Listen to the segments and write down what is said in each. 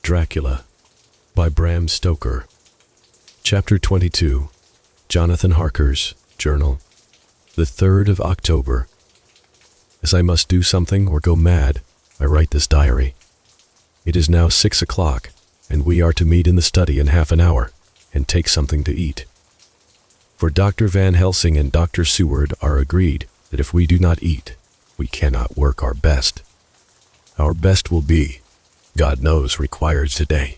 Dracula by Bram Stoker. Chapter 22. Jonathan Harker's Journal. The 3rd of October. As I must do something or go mad, I write this diary. It is now 6 o'clock, and we are to meet in the study in half an hour and take something to eat. For Dr. Van Helsing and Dr. Seward are agreed that if we do not eat, we cannot work our best. Our best will be, God knows, required today.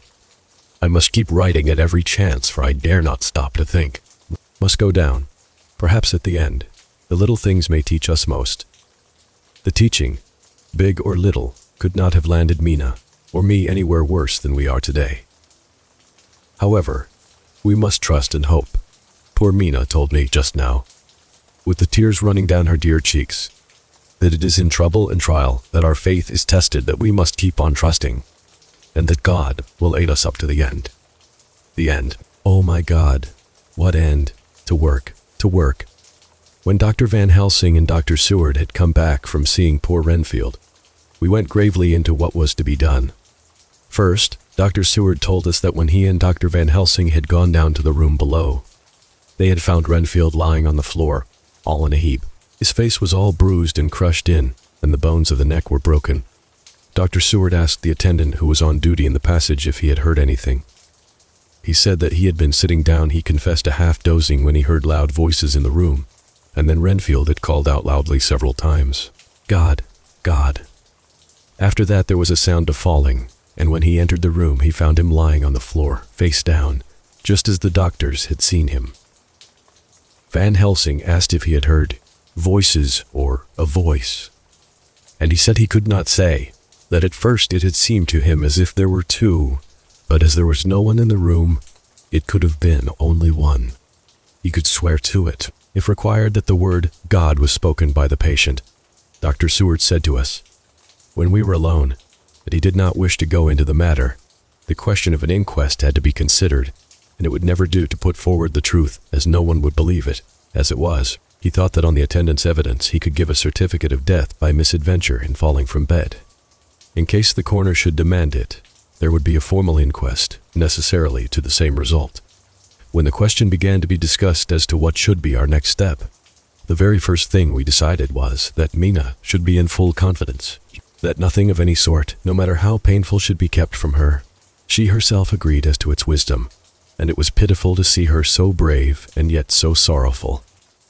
I must keep writing at every chance, for I dare not stop to think. Must go down. Perhaps at the end, the little things may teach us most. The teaching, big or little, could not have landed Mina or me anywhere worse than we are today. However, we must trust and hope. Poor Mina told me just now, with the tears running down her dear cheeks, that it is in trouble and trial that our faith is tested, that we must keep on trusting, and that God will aid us up to the end. The end. Oh my God, what end? To work, to work. When Dr. Van Helsing and Dr. Seward had come back from seeing poor Renfield, we went gravely into what was to be done. First, Dr. Seward told us that when he and Dr. Van Helsing had gone down to the room below, they had found Renfield lying on the floor, all in a heap. His face was all bruised and crushed in, and the bones of the neck were broken. Dr. Seward asked the attendant who was on duty in the passage if he had heard anything. He said that he had been sitting down. He confessed to half-dozing when he heard loud voices in the room, and then Renfield had called out loudly several times, "God, God." After that there was a sound of falling, and when he entered the room he found him lying on the floor, face down, just as the doctors had seen him. Van Helsing asked if he had heard voices or a voice, and he said he could not say, that at first it had seemed to him as if there were two, but as there was no one in the room, it could have been only one. He could swear to it, if required, that the word God was spoken by the patient. Dr. Seward said to us, when we were alone, that he did not wish to go into the matter. The question of an inquest had to be considered, and it would never do to put forward the truth, as no one would believe it. As it was, he thought that on the attendant's evidence he could give a certificate of death by misadventure in falling from bed. In case the coroner should demand it, there would be a formal inquest, necessarily to the same result. When the question began to be discussed as to what should be our next step, the very first thing we decided was that Mina should be in full confidence, that nothing of any sort, no matter how painful, should be kept from her. She herself agreed as to its wisdom, and it was pitiful to see her so brave and yet so sorrowful,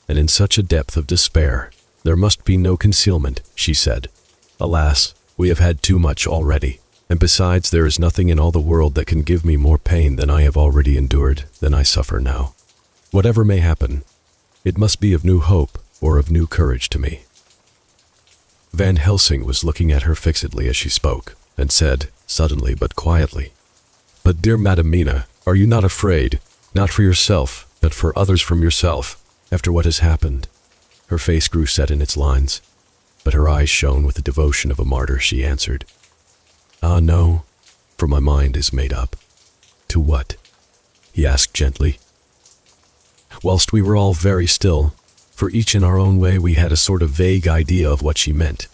and in such a depth of despair. There must be no concealment, she said. Alas, we have had too much already, and besides, there is nothing in all the world that can give me more pain than I have already endured, than I suffer now. Whatever may happen, it must be of new hope or of new courage to me. Van Helsing was looking at her fixedly as she spoke, and said, suddenly but quietly, "But dear Madam Mina, are you not afraid, not for yourself, but for others from yourself, after what has happened?" Her face grew set in its lines, but her eyes shone with the devotion of a martyr. She answered, "Ah, no, for my mind is made up." "To what?" he asked gently. Whilst we were all very still, for each in our own way we had a sort of vague idea of what she meant,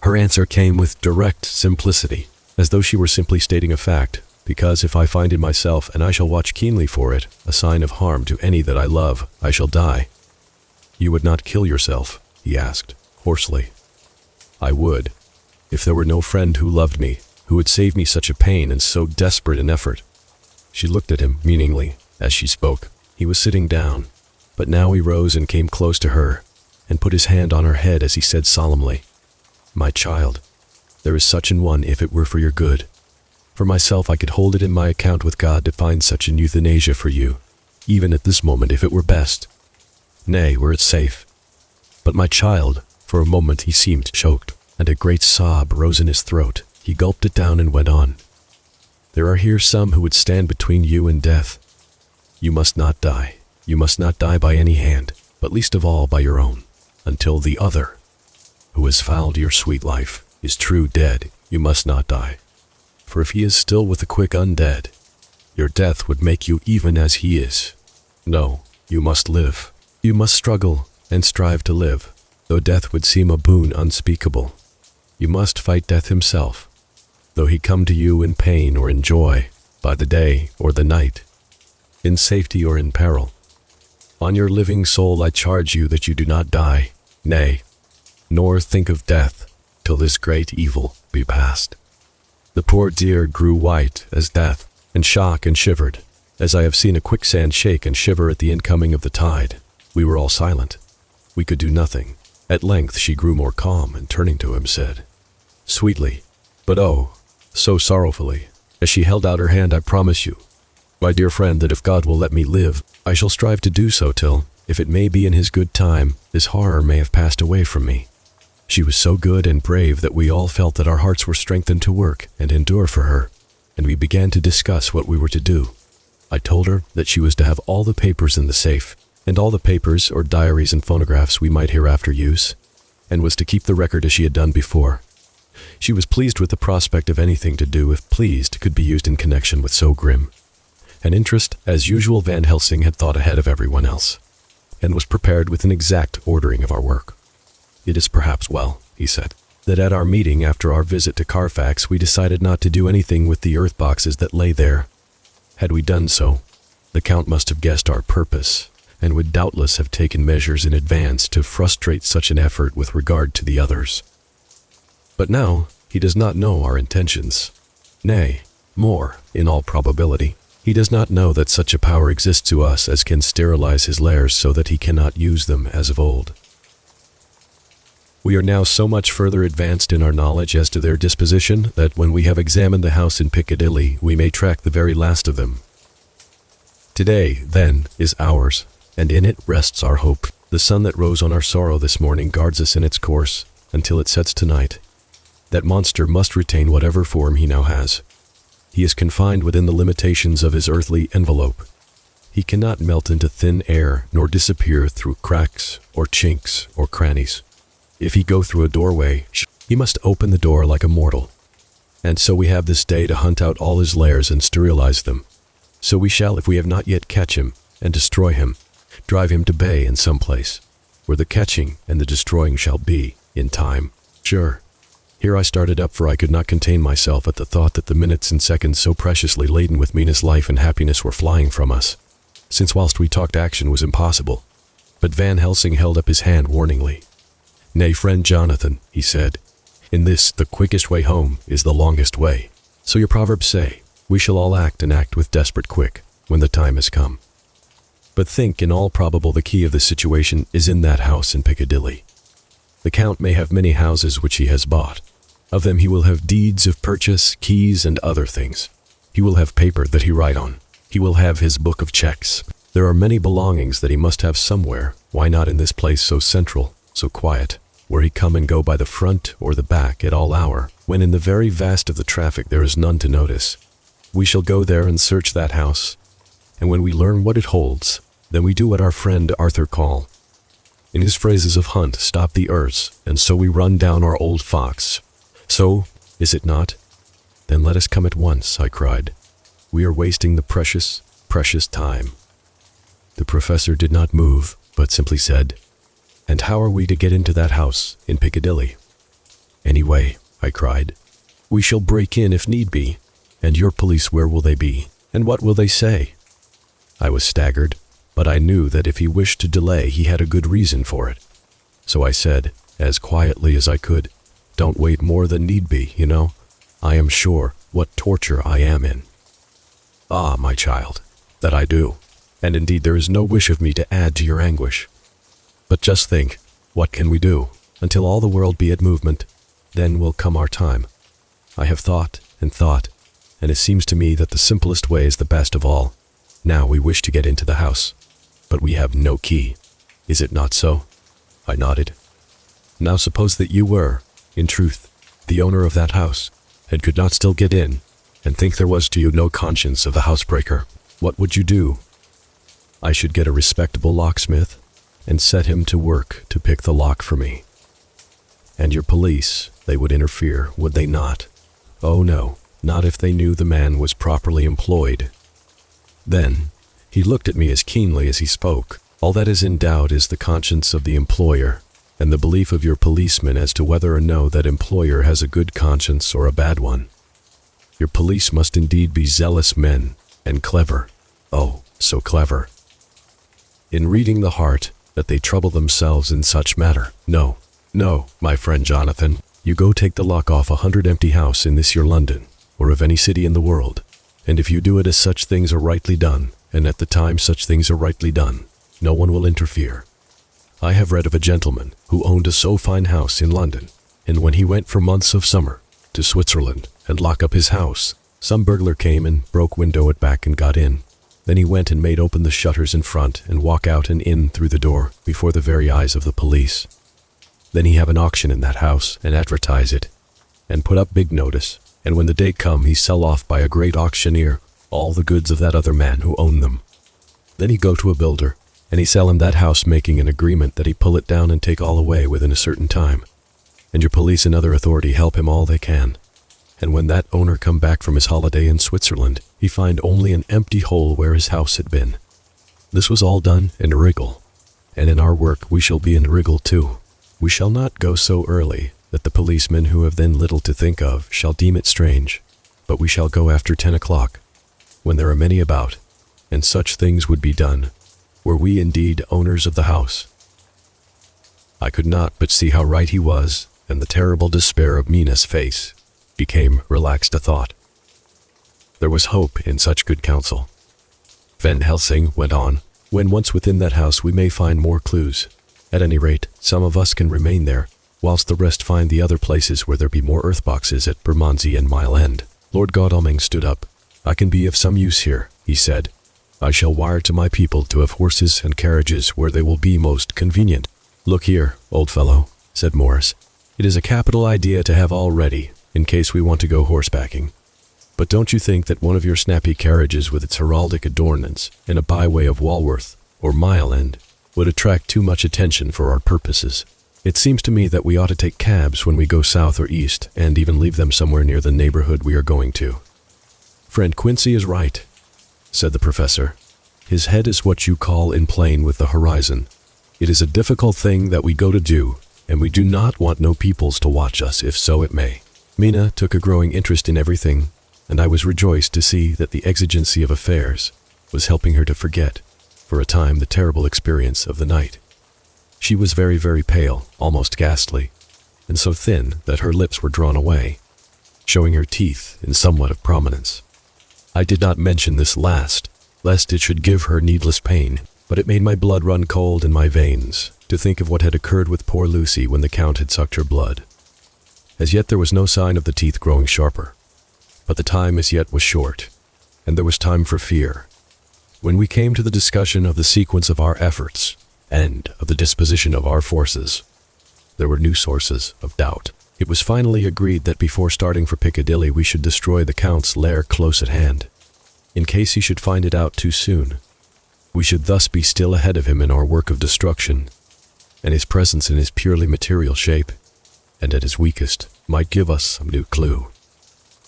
her answer came with direct simplicity, as though she were simply stating a fact. "Because if I find in myself, and I shall watch keenly for it, a sign of harm to any that I love, I shall die." "You would not kill yourself?" he asked, hoarsely. "I would, if there were no friend who loved me, who would save me such a pain and so desperate an effort." She looked at him meaningly as she spoke. He was sitting down, but now he rose and came close to her, and put his hand on her head as he said solemnly, "My child, there is such an one if it were for your good. For myself, I could hold it in my account with God to find such an euthanasia for you, even at this moment, if it were best. Nay, were it safe. But my child," for a moment he seemed choked, and a great sob rose in his throat. He gulped it down and went on, "There are here some who would stand between you and death. You must not die. You must not die by any hand, but least of all by your own, until the other, who has fouled your sweet life, is true dead. You must not die. For if he is still with the quick undead, your death would make you even as he is. No, you must live. You must struggle and strive to live, though death would seem a boon unspeakable. You must fight death himself. though he come to you in pain or in joy, by the day or the night, in safety or in peril. On your living soul I charge you that you do not die, nay, nor think of death, till this great evil be past." The poor dear grew white as death, and shock and shivered, as I have seen a quicksand shake and shiver at the incoming of the tide. We were all silent. We could do nothing. At length she grew more calm, and turning to him said, sweetly, but oh, so sorrowfully, as she held out her hand, "I promise you, my dear friend, that if God will let me live, I shall strive to do so till, if it may be in his good time, this horror may have passed away from me." She was so good and brave that we all felt that our hearts were strengthened to work and endure for her, and we began to discuss what we were to do. I told her that she was to have all the papers in the safe, and all the papers or diaries and phonographs we might hereafter use, and was to keep the record as she had done before. She was pleased with the prospect of anything to do, if pleased, could be used in connection with so grim an interest. As usual, Van Helsing had thought ahead of everyone else, and was prepared with an exact ordering of our work. "It is perhaps well," he said, "that at our meeting after our visit to Carfax we decided not to do anything with the earth boxes that lay there. Had we done so, the Count must have guessed our purpose, and would doubtless have taken measures in advance to frustrate such an effort with regard to the others. But now he does not know our intentions. Nay, more, in all probability, he does not know that such a power exists to us as can sterilize his lairs so that he cannot use them as of old. We are now so much further advanced in our knowledge as to their disposition that when we have examined the house in Piccadilly, we may track the very last of them. Today, then, is ours, and in it rests our hope. The sun that rose on our sorrow this morning guards us in its course until it sets tonight. That monster must retain whatever form he now has. He is confined within the limitations of his earthly envelope. He cannot melt into thin air nor disappear through cracks or chinks or crannies. If he go through a doorway, he must open the door like a mortal. And so we have this day to hunt out all his lairs and sterilize them. So we shall, if we have not yet, catch him and destroy him, drive him to bay in some place, where the catching and the destroying shall be, in time, sure. Here I started up, for I could not contain myself at the thought that the minutes and seconds so preciously laden with meanest life and happiness were flying from us, since whilst we talked action was impossible. But Van Helsing held up his hand warningly. "Nay, friend Jonathan," he said, "in this, the quickest way home is the longest way. So your proverbs say, we shall all act and act with desperate quick, when the time has come. But think, in all probable the key of the situation is in that house in Piccadilly. The Count may have many houses which he has bought. Of them he will have deeds of purchase, keys, and other things. He will have paper that he write on. He will have his book of checks. There are many belongings that he must have somewhere. Why not in this place so central, so quiet, where he come and go by the front or the back at all hour, when in the very vast of the traffic there is none to notice? We shall go there and search that house, and when we learn what it holds, then we do what our friend Arthur call, in his phrases of hunt, stop the earths, and so we run down our old fox. So, is it not? Then let us come at once," I cried. "We are wasting the precious, precious time." The professor did not move, but simply said, "And how are we to get into that house in Piccadilly?" "Anyway," I cried, "we shall break in if need be. And your police, where will they be? And what will they say?" I was staggered, but I knew that if he wished to delay, he had a good reason for it. So I said, as quietly as I could, "Don't wait more than need be, you know. I am sure what torture I am in." "Ah, my child, that I do. And indeed there is no wish of me to add to your anguish. But just think, what can we do? Until all the world be at movement, then will come our time. I have thought, and it seems to me that the simplest way is the best of all. Now we wish to get into the house, but we have no key. Is it not so?" I nodded. "Now suppose that you were, in truth, the owner of that house, and could not still get in, and think there was to you no conscience of the housebreaker. What would you do?" "I should get a respectable locksmith, and set him to work to pick the lock for me." "And your police, they would interfere, would they not?" "Oh no, not if they knew the man was properly employed." Then he looked at me as keenly as he spoke. "All that is in doubt is the conscience of the employer, and the belief of your policeman as to whether or no that employer has a good conscience or a bad one. Your police must indeed be zealous men, and clever. Oh, so clever. In reading the heart, that they trouble themselves in such matter. No, no, my friend Jonathan, you go take the lock off 100 empty house in this your London, or of any city in the world, and if you do it as such things are rightly done, and at the time such things are rightly done, no one will interfere. I have read of a gentleman who owned a so fine house in London, and when he went for months of summer to Switzerland and lock up his house, some burglar came and broke window at back and got in. Then he went and made open the shutters in front and walk out and in through the door before the very eyes of the police. Then he have an auction in that house and advertise it, and put up big notice, and when the day come he sell off by a great auctioneer all the goods of that other man who owned them. Then he go to a builder, and he sell him that house, making an agreement that he pull it down and take all away within a certain time. And your police and other authority help him all they can. And when that owner come back from his holiday in Switzerland, he find only an empty hole where his house had been. This was all done in wriggle, and in our work we shall be in wriggle too. We shall not go so early that the policemen who have then little to think of shall deem it strange, but we shall go after 10 o'clock, when there are many about, and such things would be done, were we indeed owners of the house. I could not but see how right he was, and the terrible despair of Mina's face became relaxed a thought. There was hope in such good counsel. Van Helsing went on, when once within that house we may find more clues. At any rate, some of us can remain there, whilst the rest find the other places where there be more earth boxes at Bermondsey and Mile End. Lord Godalming stood up. I can be of some use here, he said. I shall wire to my people to have horses and carriages where they will be most convenient. Look here, old fellow, said Morris. It is a capital idea to have all ready, in case we want to go horsebacking. But don't you think that one of your snappy carriages with its heraldic adornments in a byway of Walworth or Mile End would attract too much attention for our purposes? It seems to me that we ought to take cabs when we go south or east, and even leave them somewhere near the neighborhood we are going to. Friend Quincy is right, said the professor. His head is what you call in plane with the horizon. It is a difficult thing that we go to do, and we do not want no peoples to watch us, if so it may. Mina took a growing interest in everything, and I was rejoiced to see that the exigency of affairs was helping her to forget, for a time, the terrible experience of the night. She was very, very pale, almost ghastly, and so thin that her lips were drawn away, showing her teeth in somewhat of prominence. I did not mention this last, lest it should give her needless pain, but it made my blood run cold in my veins to think of what had occurred with poor Lucy when the Count had sucked her blood. As yet there was no sign of the teeth growing sharper, but the time as yet was short, and there was time for fear. When we came to the discussion of the sequence of our efforts, and of the disposition of our forces, there were new sources of doubt. It was finally agreed that before starting for Piccadilly we should destroy the Count's lair close at hand, in case he should find it out too soon. We should thus be still ahead of him in our work of destruction, and his presence in his purely material shape, and at his weakest, might give us some new clue.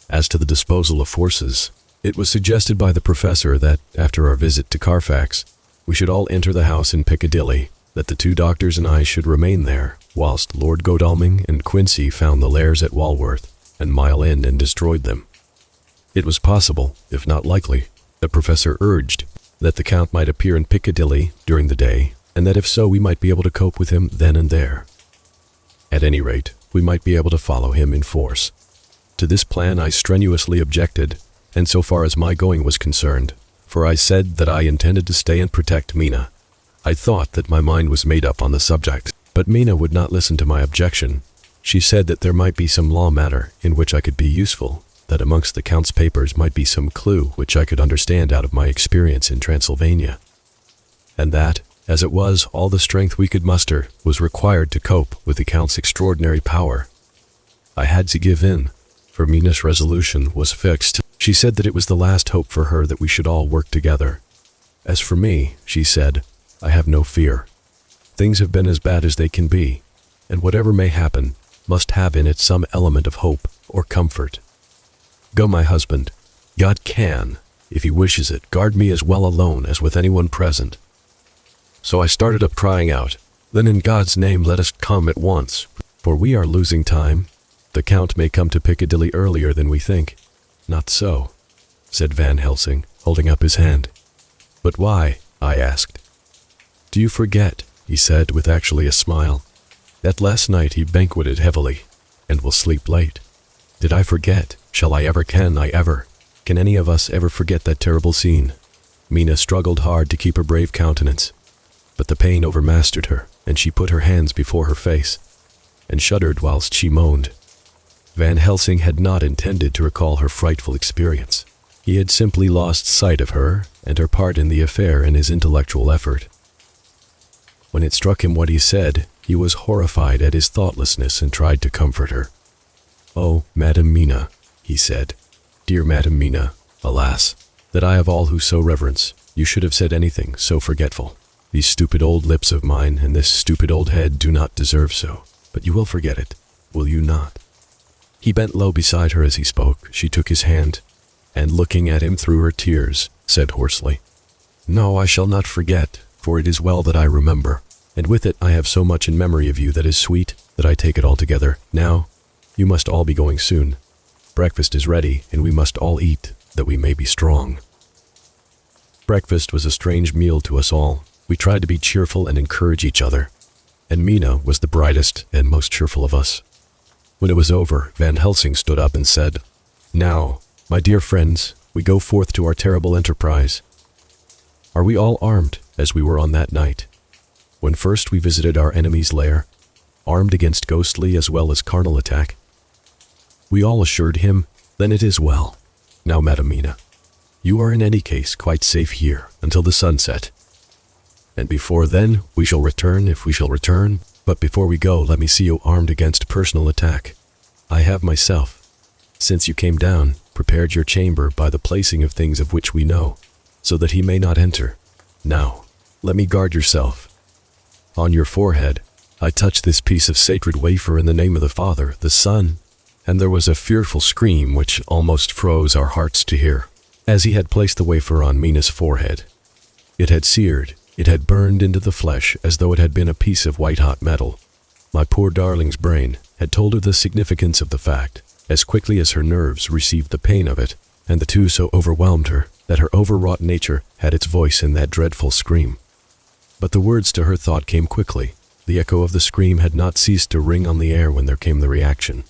As to the disposal of forces, it was suggested by the professor that, after our visit to Carfax, we should all enter the house in Piccadilly, that the two doctors and I should remain there, whilst Lord Godalming and Quincy found the lairs at Walworth and Mile End and destroyed them. It was possible, if not likely, the professor urged, that the Count might appear in Piccadilly during the day, and that if so we might be able to cope with him then and there. At any rate, we might be able to follow him in force. To this plan I strenuously objected, and so far as my going was concerned, for I said that I intended to stay and protect Mina. I thought that my mind was made up on the subject, but Mina would not listen to my objection. She said that there might be some law matter in which I could be useful, that amongst the Count's papers might be some clue which I could understand out of my experience in Transylvania, and that, as it was, all the strength we could muster was required to cope with the Count's extraordinary power. I had to give in, for Mina's resolution was fixed. She said that it was the last hope for her that we should all work together. As for me, she said, I have no fear. Things have been as bad as they can be, and whatever may happen must have in it some element of hope or comfort. Go, my husband. God can, if he wishes it, guard me as well alone as with anyone present. So I started up crying out, Then in God's name let us come at once, for we are losing time. The Count may come to Piccadilly earlier than we think, "Not so," said Van Helsing, holding up his hand. "But why?" I asked. "Do you forget," he said with actually a smile, "that last night he banqueted heavily and will sleep late?" Did I forget? Shall I ever? Can I ever? Can any of us ever forget that terrible scene? Mina struggled hard to keep her brave countenance, but the pain overmastered her, and she put her hands before her face and shuddered whilst she moaned. Van Helsing had not intended to recall her frightful experience. He had simply lost sight of her and her part in the affair in his intellectual effort. When it struck him what he said, he was horrified at his thoughtlessness and tried to comfort her. "Oh, Madam Mina," he said, "dear Madam Mina, alas, that I of all who so reverence, you should have said anything so forgetful. These stupid old lips of mine and this stupid old head do not deserve so, but you will forget it, will you not?" He bent low beside her as he spoke. She took his hand, and looking at him through her tears, said hoarsely, "No, I shall not forget, for it is well that I remember, and with it I have so much in memory of you that is sweet, that I take it all together. Now, you must all be going soon. Breakfast is ready, and we must all eat, that we may be strong." Breakfast was a strange meal to us all. We tried to be cheerful and encourage each other, and Mina was the brightest and most cheerful of us. When it was over, Van Helsing stood up and said, "Now, my dear friends, we go forth to our terrible enterprise. Are we all armed, as we were on that night, when first we visited our enemy's lair, armed against ghostly as well as carnal attack?" We all assured him, "Then it is well. Now, Madam Mina, you are in any case quite safe here until the sunset. And before then, we shall return if we shall return. But before we go, let me see you armed against personal attack. I have myself, since you came down, prepared your chamber by the placing of things of which we know, so that he may not enter. Now, let me guard yourself. On your forehead, I touch this piece of sacred wafer in the name of the Father, the Son." And there was a fearful scream which almost froze our hearts to hear, as he had placed the wafer on Mina's forehead. It had seared, it had burned into the flesh as though it had been a piece of white-hot metal. My poor darling's brain had told her the significance of the fact, as quickly as her nerves received the pain of it, and the two so overwhelmed her that her overwrought nature had its voice in that dreadful scream. But the words to her thought came quickly. The echo of the scream had not ceased to ring on the air when there came the reaction,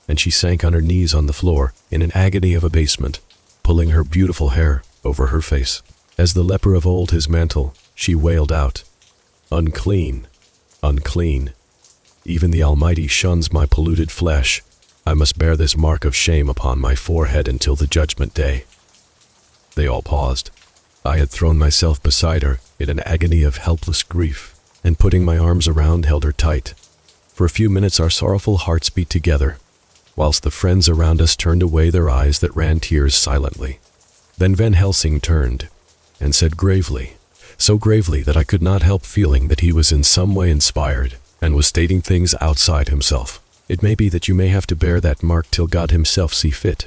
and she sank on her knees on the floor in an agony of abasement, pulling her beautiful hair over her face. As the leper of old his mantle, she wailed out, "Unclean, unclean. Even the Almighty shuns my polluted flesh. I must bear this mark of shame upon my forehead until the judgment day." They all paused. I had thrown myself beside her in an agony of helpless grief, and putting my arms around, held her tight. For a few minutes our sorrowful hearts beat together, whilst the friends around us turned away their eyes that ran tears silently. Then Van Helsing turned and said gravely, so gravely that I could not help feeling that he was in some way inspired and was stating things outside himself. "It may be that you may have to bear that mark till God himself see fit,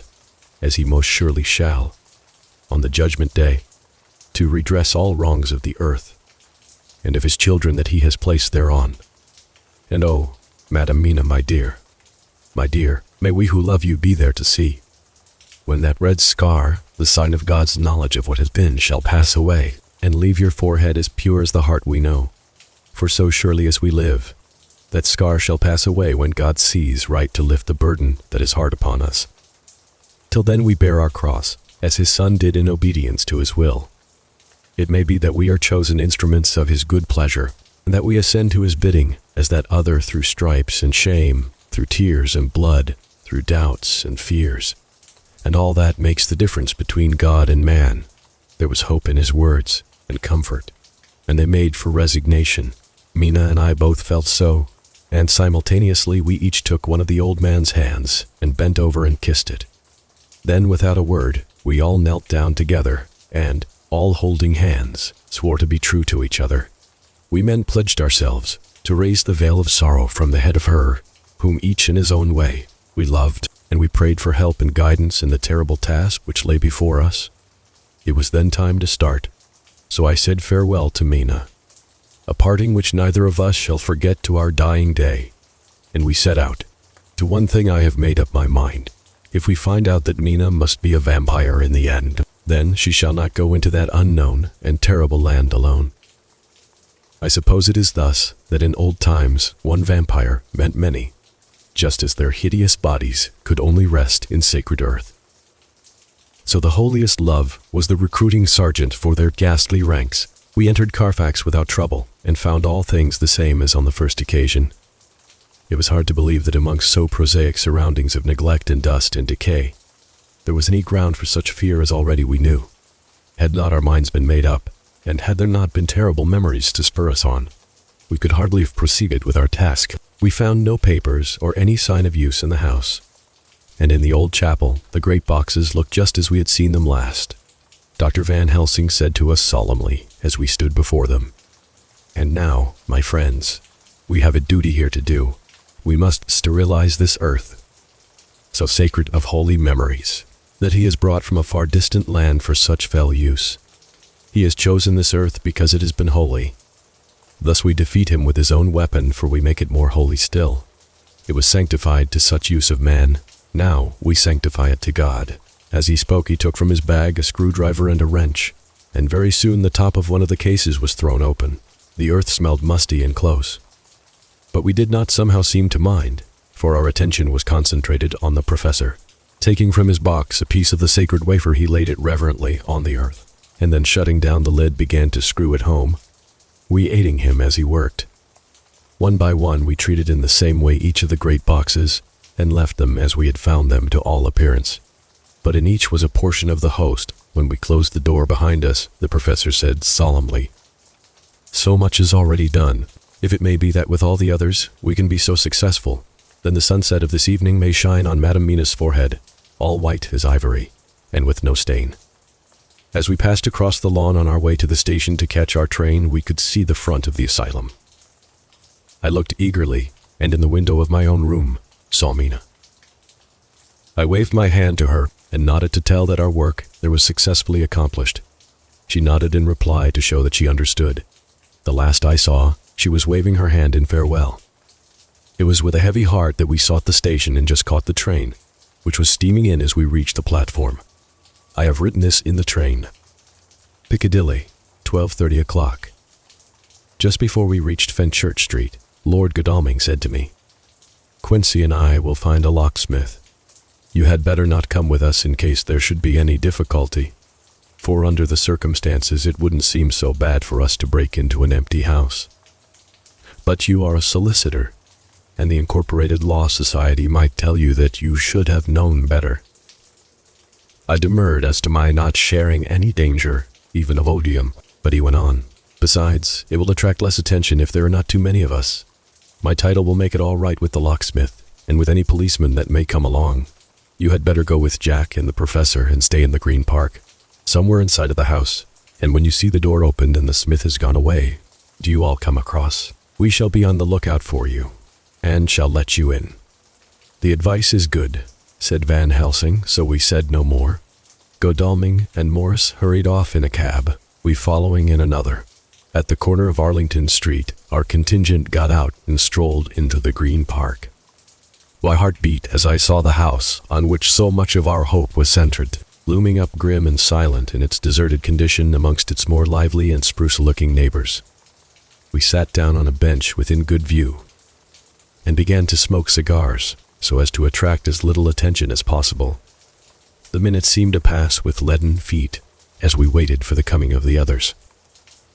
as he most surely shall, on the judgment day, to redress all wrongs of the earth, and of his children that he has placed thereon. And oh, Madam Mina, my dear, may we who love you be there to see, when that red scar, the sign of God's knowledge of what has been, shall pass away, and leave your forehead as pure as the heart we know. For so surely as we live, that scar shall pass away when God sees right to lift the burden that is hard upon us. Till then we bear our cross, as his Son did in obedience to his will. It may be that we are chosen instruments of his good pleasure, and that we ascend to his bidding, as that other through stripes and shame, through tears and blood, through doubts and fears. And all that makes the difference between God and man. There was hope in his words, and comfort, and they made for resignation. Mina and I both felt so, and simultaneously we each took one of the old man's hands and bent over and kissed it. Then, without a word, we all knelt down together, and, all holding hands, swore to be true to each other. We men pledged ourselves to raise the veil of sorrow from the head of her, whom each in his own way we loved, and we prayed for help and guidance in the terrible task which lay before us. It was then time to start, so I said farewell to Mina, a parting which neither of us shall forget to our dying day, and we set out. To one thing I have made up my mind. If we find out that Mina must be a vampire in the end, then she shall not go into that unknown and terrible land alone. I suppose it is thus that in old times one vampire meant many, just as their hideous bodies could only rest in sacred earth. So the holiest love was the recruiting sergeant for their ghastly ranks. We entered Carfax without trouble and found all things the same as on the first occasion. It was hard to believe that amongst so prosaic surroundings of neglect and dust and decay, there was any ground for such fear as already we knew. Had not our minds been made up, and had there not been terrible memories to spur us on, we could hardly have proceeded with our task. We found no papers or any sign of use in the house, and in the old chapel the great boxes looked just as we had seen them last. Dr. Van Helsing said to us solemnly as we stood before them, "And now, my friends, we have a duty here to do. We must sterilize this earth, so sacred of holy memories, that he has brought from a far distant land for such fell use. He has chosen this earth because it has been holy. Thus we defeat him with his own weapon, for we make it more holy still. It was sanctified to such use of man, now we sanctify it to God." As he spoke, he took from his bag a screwdriver and a wrench, and very soon the top of one of the cases was thrown open. The earth smelled musty and close. But we did not somehow seem to mind, for our attention was concentrated on the professor. Taking from his box a piece of the sacred wafer, he laid it reverently on the earth, and then shutting down the lid began to screw it home, we aiding him as he worked. One by one we treated in the same way each of the great boxes, and left them as we had found them to all appearance. But in each was a portion of the host. When we closed the door behind us, the professor said solemnly, "So much is already done. If it may be that with all the others we can be so successful, then the sunset of this evening may shine on Madame Mina's forehead, all white as ivory, and with no stain." As we passed across the lawn on our way to the station to catch our train, we could see the front of the asylum. I looked eagerly, and in the window of my own room saw Mina. I waved my hand to her and nodded to tell that our work there was successfully accomplished. She nodded in reply to show that she understood. The last I saw, she was waving her hand in farewell. It was with a heavy heart that we sought the station and just caught the train, which was steaming in as we reached the platform. I have written this in the train. Piccadilly, 12:30 o'clock. Just before we reached Fenchurch Street, Lord Godalming said to me, "Quincy and I will find a locksmith. You had better not come with us in case there should be any difficulty, for under the circumstances it wouldn't seem so bad for us to break into an empty house. But you are a solicitor, and the Incorporated Law Society might tell you that you should have known better." I demurred as to my not sharing any danger, even of odium, but he went on, "Besides, it will attract less attention if there are not too many of us. My title will make it all right with the locksmith, and with any policeman that may come along. You had better go with Jack and the professor and stay in the Green Park, somewhere inside of the house, and when you see the door opened and the smith has gone away, do you all come across. We shall be on the lookout for you, and shall let you in." "The advice is good," said Van Helsing, so we said no more. Godalming and Morris hurried off in a cab, we following in another. At the corner of Arlington Street, our contingent got out and strolled into the Green Park. My heart beat as I saw the house on which so much of our hope was centered, looming up grim and silent in its deserted condition amongst its more lively and spruce-looking neighbors. We sat down on a bench within good view and began to smoke cigars so as to attract as little attention as possible. The minutes seemed to pass with leaden feet as we waited for the coming of the others.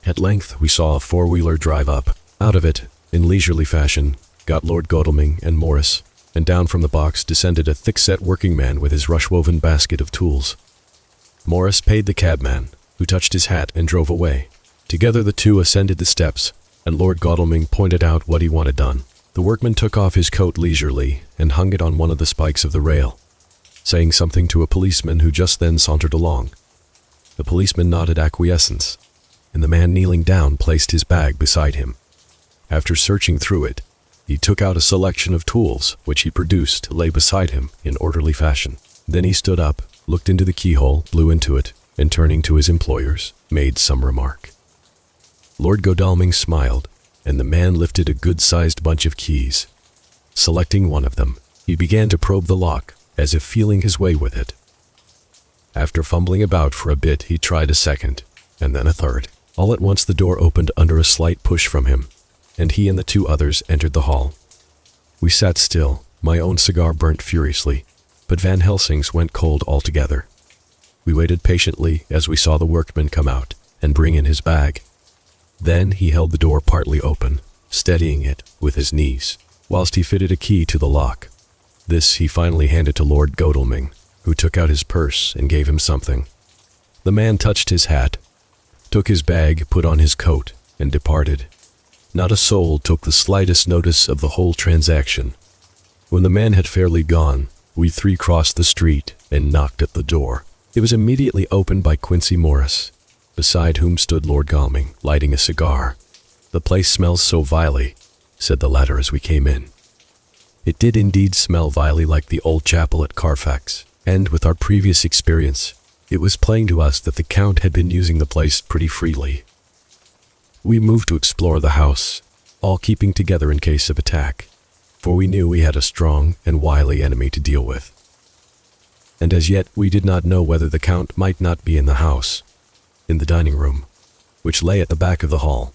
At length we saw a four-wheeler drive up. Out of it, in leisurely fashion, got Lord Godalming and Morris, and down from the box descended a thick-set working man with his rush-woven basket of tools. Morris paid the cabman, who touched his hat and drove away. Together the two ascended the steps, and Lord Godalming pointed out what he wanted done. The workman took off his coat leisurely and hung it on one of the spikes of the rail, saying something to a policeman who just then sauntered along. The policeman nodded acquiescence, and the man kneeling down placed his bag beside him. After searching through it, he took out a selection of tools, which he produced to lay beside him in orderly fashion. Then he stood up, looked into the keyhole, blew into it, and turning to his employers, made some remark. Lord Godalming smiled, and the man lifted a good-sized bunch of keys. Selecting one of them, he began to probe the lock, as if feeling his way with it. After fumbling about for a bit, he tried a second, and then a third. All at once the door opened under a slight push from him, and he and the two others entered the hall. We sat still. My own cigar burnt furiously, but Van Helsing's went cold altogether. We waited patiently as we saw the workman come out and bring in his bag. Then he held the door partly open, steadying it with his knees, whilst he fitted a key to the lock. This he finally handed to Lord Godalming, who took out his purse and gave him something. The man touched his hat, took his bag, put on his coat, and departed. Not a soul took the slightest notice of the whole transaction. When the man had fairly gone, we three crossed the street and knocked at the door. It was immediately opened by Quincy Morris, beside whom stood Lord Godalming, lighting a cigar. "The place smells so vilely," said the latter as we came in. It did indeed smell vilely like the old chapel at Carfax, and with our previous experience, it was plain to us that the Count had been using the place pretty freely. We moved to explore the house, all keeping together in case of attack, for we knew we had a strong and wily enemy to deal with. And as yet we did not know whether the Count might not be in the house. In the dining room, which lay at the back of the hall,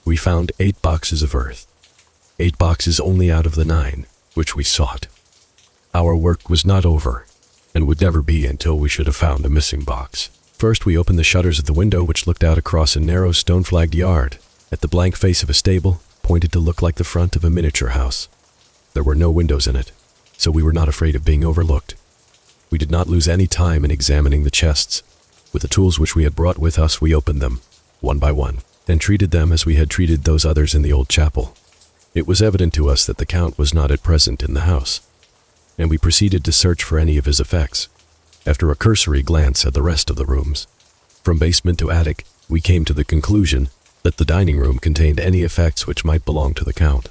we found 8 boxes of earth. 8 boxes only out of the 9 which we sought. Our work was not over, and would never be until we should have found a missing box. First we opened the shutters of the window which looked out across a narrow stone-flagged yard, at the blank face of a stable, pointed to look like the front of a miniature house. There were no windows in it, so we were not afraid of being overlooked. We did not lose any time in examining the chests. With the tools which we had brought with us, we opened them, one by one, and treated them as we had treated those others in the old chapel. It was evident to us that the Count was not at present in the house, and we proceeded to search for any of his effects. After a cursory glance at the rest of the rooms, from basement to attic, we came to the conclusion that the dining room contained any effects which might belong to the Count,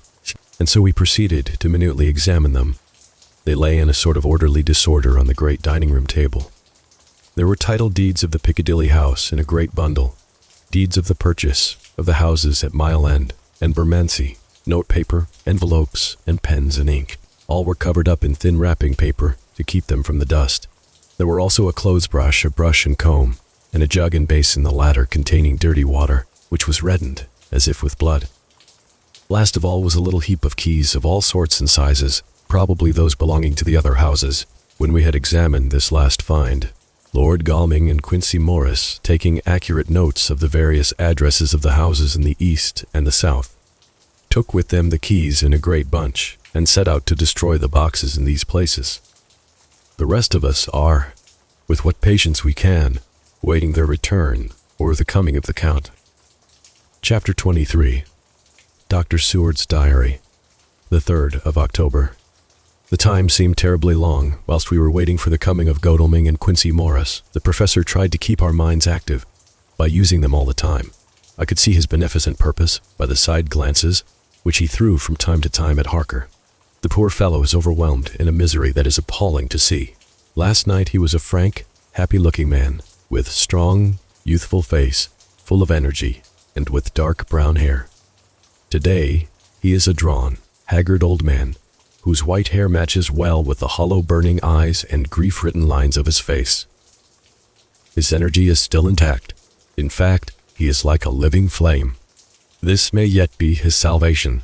and so we proceeded to minutely examine them. They lay in a sort of orderly disorder on the great dining room table. There were title deeds of the Piccadilly house in a great bundle, deeds of the purchase of the houses at Mile End and Bermondsey, note paper, envelopes, and pens and ink. All were covered up in thin wrapping paper to keep them from the dust. There were also a clothes brush, a brush and comb, and a jug and basin, the latter containing dirty water, which was reddened, as if with blood. Last of all was a little heap of keys of all sorts and sizes, probably those belonging to the other houses. When we had examined this last find, Lord Godalming and Quincy Morris, taking accurate notes of the various addresses of the houses in the east and the south, took with them the keys in a great bunch, and set out to destroy the boxes in these places. The rest of us are, with what patience we can, waiting their return or the coming of the Count. Chapter 23. Dr. Seward's Diary. The 3rd of October. The time seemed terribly long. Whilst we were waiting for the coming of Godalming and Quincy Morris, the professor tried to keep our minds active by using them all the time. I could see his beneficent purpose by the side glances which he threw from time to time at Harker. The poor fellow is overwhelmed in a misery that is appalling to see. Last night he was a frank, happy-looking man, with strong, youthful face, full of energy, and with dark brown hair. Today he is a drawn, haggard old man, whose white hair matches well with the hollow burning eyes and grief-written lines of his face. His energy is still intact. In fact, he is like a living flame. This may yet be his salvation,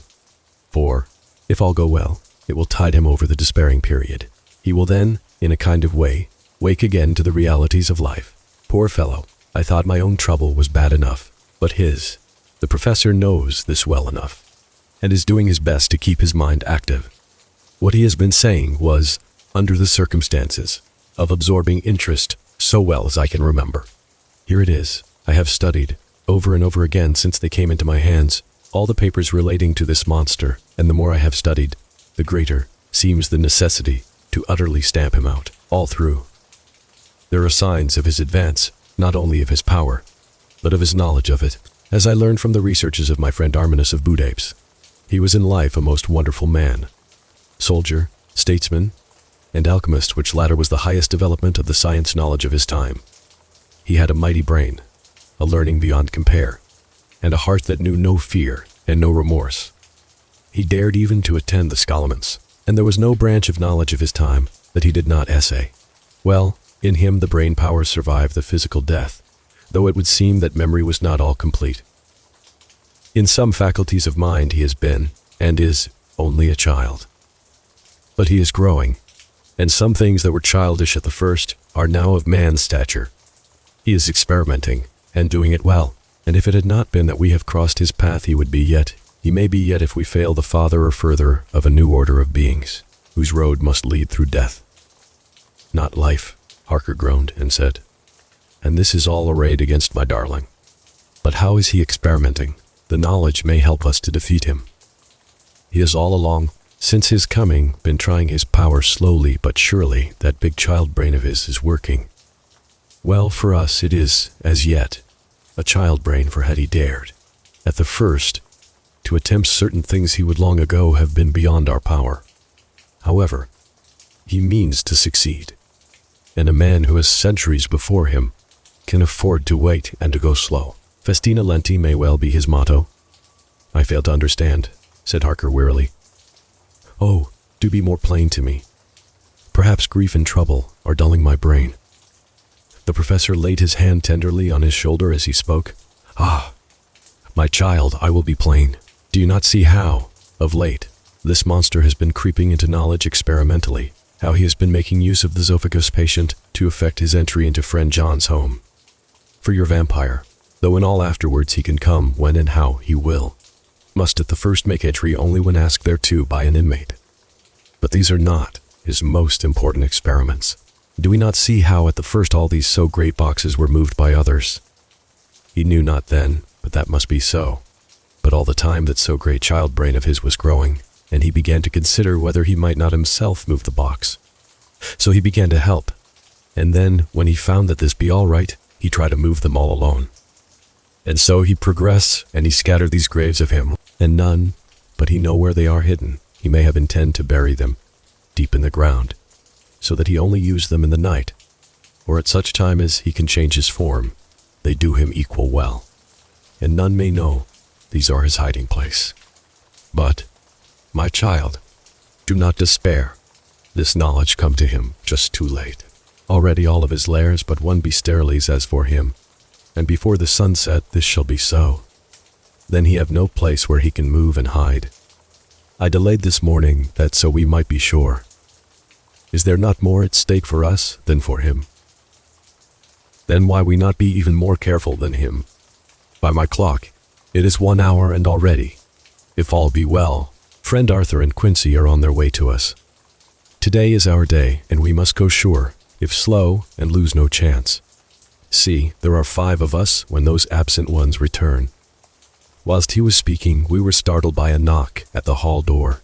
for, if all go well, it will tide him over the despairing period. He will then, in a kind of way, wake again to the realities of life. Poor fellow, I thought my own trouble was bad enough, but his. The professor knows this well enough, and is doing his best to keep his mind active. What he has been saying was, under the circumstances, of absorbing interest so well as I can remember. Here it is. I have studied, over and over again since they came into my hands, all the papers relating to this monster, and the more I have studied, the greater seems the necessity to utterly stamp him out, all through. There are signs of his advance, not only of his power, but of his knowledge of it, as I learned from the researches of my friend Arminus of Budapest. He was in life a most wonderful man, soldier, statesman, and alchemist, which latter was the highest development of the science knowledge of his time. He had a mighty brain, a learning beyond compare, and a heart that knew no fear and no remorse. He dared even to attend the scholaments, and there was no branch of knowledge of his time that he did not essay. Well, in him the brain powers survive the physical death, though it would seem that memory was not all complete. In some faculties of mind he has been, and is, only a child. But he is growing, and some things that were childish at the first are now of man's stature. He is experimenting, and doing it well, and if it had not been that we have crossed his path he may be yet if we fail the father or further of a new order of beings, whose road must lead through death. Not life, Harker groaned and said, and this is all arrayed against my darling. But how is he experimenting? The knowledge may help us to defeat him. He has all along, since his coming, been trying his power slowly but surely. That big child brain of his is working. Well, for us it is, as yet, a child brain, for had he dared, at the first, to attempt certain things he would long ago have been beyond our power. However, he means to succeed, and a man who has centuries before him can afford to wait and to go slow. Festina lenti may well be his motto. I fail to understand, said Harker wearily. Oh, do be more plain to me. Perhaps grief and trouble are dulling my brain. The professor laid his hand tenderly on his shoulder as he spoke. Ah, my child, I will be plain. Do you not see how, of late, this monster has been creeping into knowledge experimentally, how he has been making use of the Zophagus patient to effect his entry into friend John's home? For your vampire, though in all afterwards he can come when and how he will, must at the first make entry only when asked thereto by an inmate. But these are not his most important experiments. Do we not see how at the first all these so great boxes were moved by others? He knew not then, but that must be so. But all the time that so great child brain of his was growing, and he began to consider whether he might not himself move the box. So he began to help, and then, when he found that this be all right, he tried to move them all alone. And so he progress, and he scattered these graves of him, and none, but he know where they are hidden. He may have intend to bury them, deep in the ground, so that he only use them in the night, or at such time as he can change his form. They do him equal well, and none may know these are his hiding place. But, my child, do not despair. This knowledge come to him just too late. Already all of his lairs but one be sterilies as for him, and before the sunset this shall be so. Then he have no place where he can move and hide. I delayed this morning that so we might be sure. Is there not more at stake for us than for him? Then why we not be even more careful than him? By my clock, it is 1 hour and already, if all be well, friend Arthur and Quincy are on their way to us. Today is our day, and we must go sure, if slow, and lose no chance. See, there are 5 of us when those absent ones return. Whilst he was speaking, we were startled by a knock at the hall door.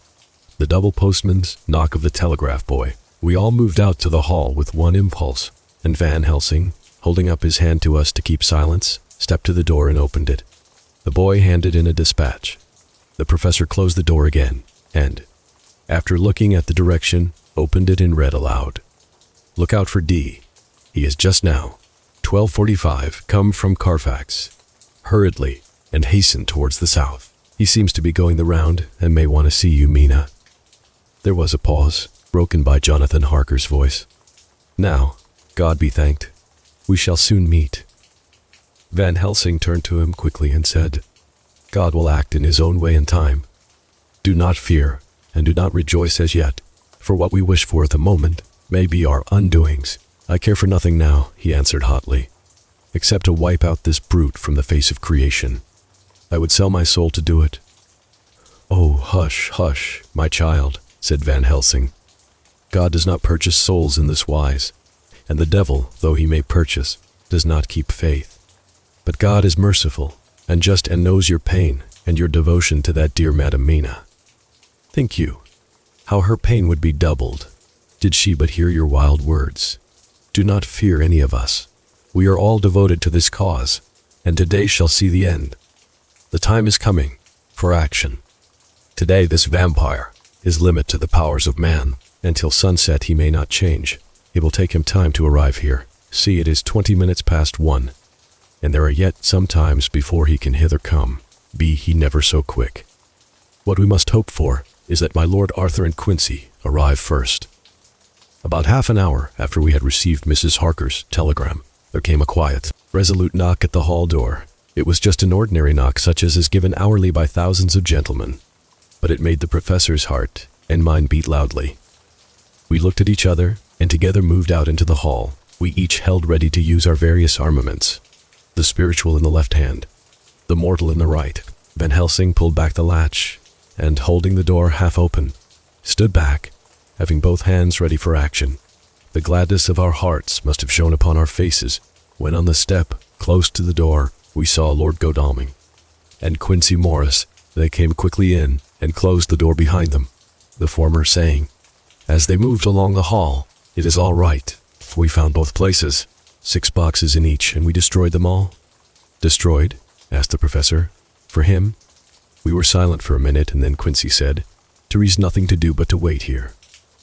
The double postman's knock of the telegraph boy. We all moved out to the hall with one impulse, and Van Helsing, holding up his hand to us to keep silence, stepped to the door and opened it. The boy handed in a dispatch. The professor closed the door again, and, after looking at the direction, opened it and read aloud. Look out for D. He is just now, 12:45, come from Carfax, hurriedly, and hasten towards the south. He seems to be going the round, and may want to see you, Mina. There was a pause, broken by Jonathan Harker's voice. Now, God be thanked, we shall soon meet. Van Helsing turned to him quickly and said, God will act in his own way and time. Do not fear, and do not rejoice as yet, for what we wish for at the moment may be our undoings. I care for nothing now, he answered hotly, except to wipe out this brute from the face of creation. I would sell my soul to do it. Oh, hush, hush, my child, said Van Helsing. God does not purchase souls in this wise, and the devil, though he may purchase, does not keep faith. But God is merciful, and just, and knows your pain, and your devotion to that dear Madam Mina. Think you, how her pain would be doubled, did she but hear your wild words. Do not fear any of us. We are all devoted to this cause, and today shall see the end. The time is coming for action. Today this vampire is limit to the powers of man. Until sunset he may not change. It will take him time to arrive here. See, it is 20 minutes past 1, and there are yet some times before he can hither come, be he never so quick. What we must hope for is that my Lord Arthur and Quincy arrive first. About half an hour after we had received Mrs. Harker's telegram, there came a quiet, resolute knock at the hall door. It was just an ordinary knock such as is given hourly by thousands of gentlemen, but it made the professor's heart and mine beat loudly. We looked at each other and together moved out into the hall. We each held ready to use our various armaments, the spiritual in the left hand, the mortal in the right. Van Helsing pulled back the latch and, holding the door half open, stood back, having both hands ready for action. The gladness of our hearts must have shone upon our faces when on the step, close to the door, we saw Lord Godalming and Quincey Morris. They came quickly in and closed the door behind them, the former saying, as they moved along the hall, "It is all right. We found both places, 6 boxes in each, and we destroyed them all." "Destroyed?" asked the professor. "For him?" We were silent for a minute, and then Quincey said, "There's nothing to do but to wait here.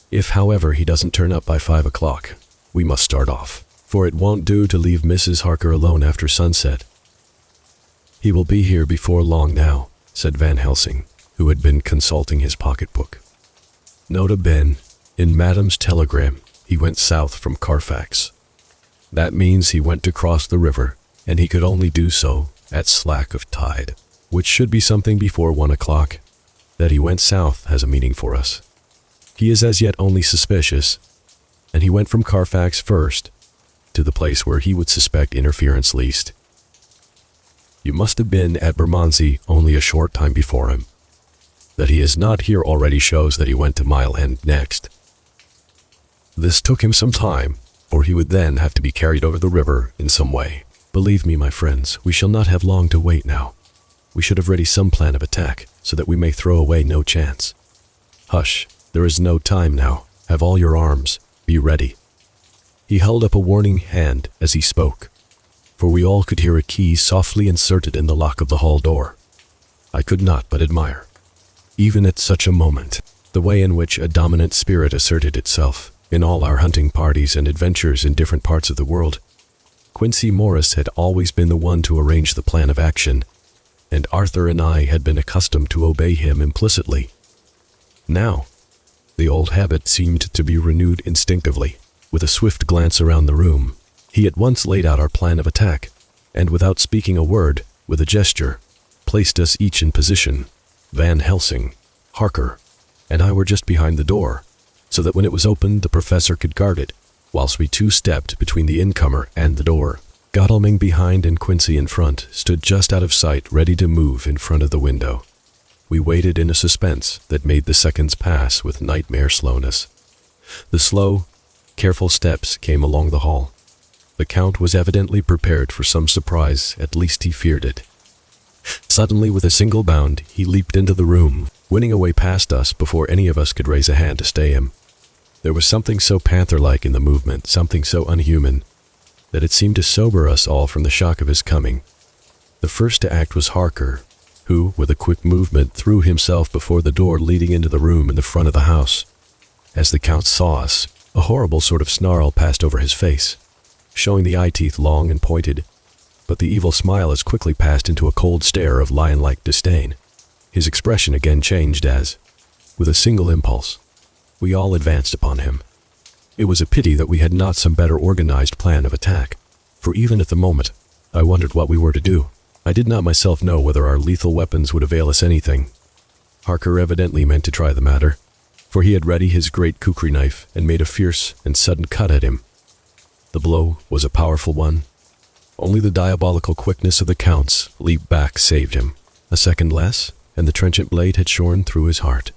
If, however, he doesn't turn up by 5 o'clock, we must start off, for it won't do to leave Mrs. Harker alone after sunset." "He will be here before long now," said Van Helsing, who had been consulting his pocketbook. Nota bene, in Madame's telegram, he went south from Carfax. That means he went to cross the river, and he could only do so at slack of tide, which should be something before 1 o'clock. That he went south has a meaning for us. He is as yet only suspicious, and he went from Carfax first, to the place where he would suspect interference least. You must have been at Bermondsey only a short time before him. That he is not here already shows that he went to Mile End next. This took him some time, or he would then have to be carried over the river in some way. Believe me, my friends, we shall not have long to wait now. We should have ready some plan of attack, so that we may throw away no chance. Hush, there is no time now. Have all your arms. Be ready. He held up a warning hand as he spoke, for we all could hear a key softly inserted in the lock of the hall door. I could not but admire, even at such a moment, the way in which a dominant spirit asserted itself in all our hunting parties and adventures in different parts of the world. Quincey Morris had always been the one to arrange the plan of action, and Arthur and I had been accustomed to obey him implicitly. Now, the old habit seemed to be renewed instinctively. With a swift glance around the room, he at once laid out our plan of attack, and without speaking a word, with a gesture, placed us each in position. Van Helsing, Harker, and I were just behind the door, so that when it was opened the professor could guard it, whilst we two stepped between the incomer and the door. Godalming behind and Quincey in front stood just out of sight, ready to move in front of the window. We waited in a suspense that made the seconds pass with nightmare slowness. The slow, careful steps came along the hall. The Count was evidently prepared for some surprise, at least he feared it. Suddenly, with a single bound, he leaped into the room, winning a way past us before any of us could raise a hand to stay him. There was something so panther-like in the movement, something so unhuman, that it seemed to sober us all from the shock of his coming. The first to act was Harker, who, with a quick movement, threw himself before the door leading into the room in the front of the house. As the Count saw us, a horrible sort of snarl passed over his face, showing the eye-teeth long and pointed, but the evil smile as quickly passed into a cold stare of lion-like disdain. His expression again changed as, with a single impulse, we all advanced upon him. It was a pity that we had not some better organized plan of attack, for even at the moment, I wondered what we were to do. I did not myself know whether our lethal weapons would avail us anything. Harker evidently meant to try the matter, for he had ready his great kukri knife and made a fierce and sudden cut at him. The blow was a powerful one. Only the diabolical quickness of the Count's leap back saved him. A second less, and the trenchant blade had shorn through his heart.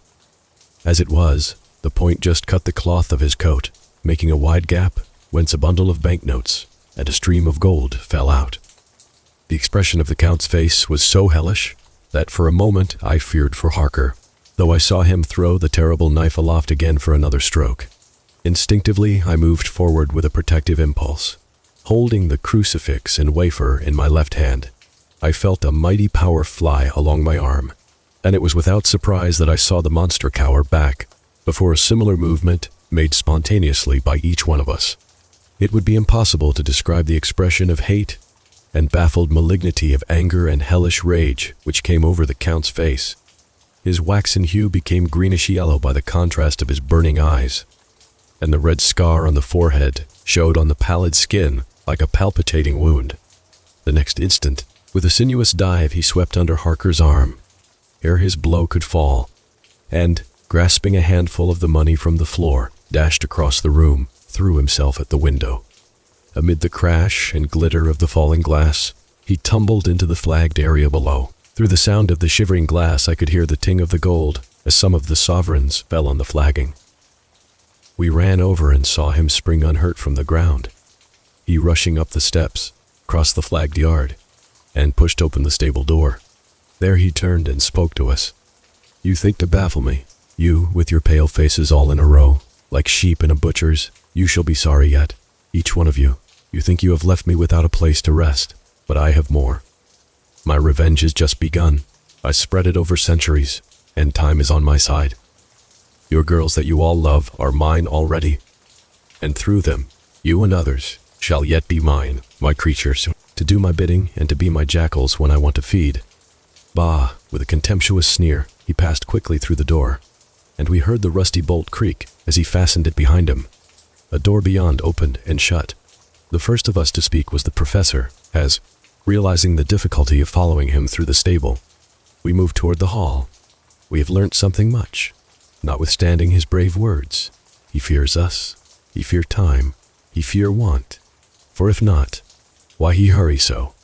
As it was, the point just cut the cloth of his coat, making a wide gap, whence a bundle of banknotes and a stream of gold fell out. The expression of the Count's face was so hellish that for a moment I feared for Harker, though I saw him throw the terrible knife aloft again for another stroke. Instinctively, I moved forward with a protective impulse. Holding the crucifix and wafer in my left hand, I felt a mighty power fly along my arm, and it was without surprise that I saw the monster cower back before a similar movement made spontaneously by each one of us. It would be impossible to describe the expression of hate and baffled malignity of anger and hellish rage which came over the Count's face. His waxen hue became greenish-yellow by the contrast of his burning eyes. and the red scar on the forehead showed on the pallid skin like a palpitating wound. The next instant, with a sinuous dive, he swept under Harker's arm, ere his blow could fall, and, grasping a handful of the money from the floor, dashed across the room, threw himself at the window. Amid the crash and glitter of the falling glass, he tumbled into the flagged area below. Through the sound of the shivering glass, I could hear the ting of the gold as some of the sovereigns fell on the flagging. We ran over and saw him spring unhurt from the ground. He rushing up the steps, crossed the flagged yard, and pushed open the stable door. There he turned and spoke to us. "You think to baffle me, you with your pale faces all in a row, like sheep in a butcher's. You shall be sorry yet, each one of you. You think you have left me without a place to rest, but I have more. My revenge has just begun. I spread it over centuries, and time is on my side. Your girls that you all love are mine already, and through them, you and others shall yet be mine, my creatures, to do my bidding and to be my jackals when I want to feed." Bah! With a contemptuous sneer, he passed quickly through the door, and we heard the rusty bolt creak as he fastened it behind him. A door beyond opened and shut. The first of us to speak was the professor, as, realizing the difficulty of following him through the stable, we moved toward the hall. "We have learnt something much, notwithstanding his brave words. He fears us, he fear time, he fear want. For if not, why he hurry so?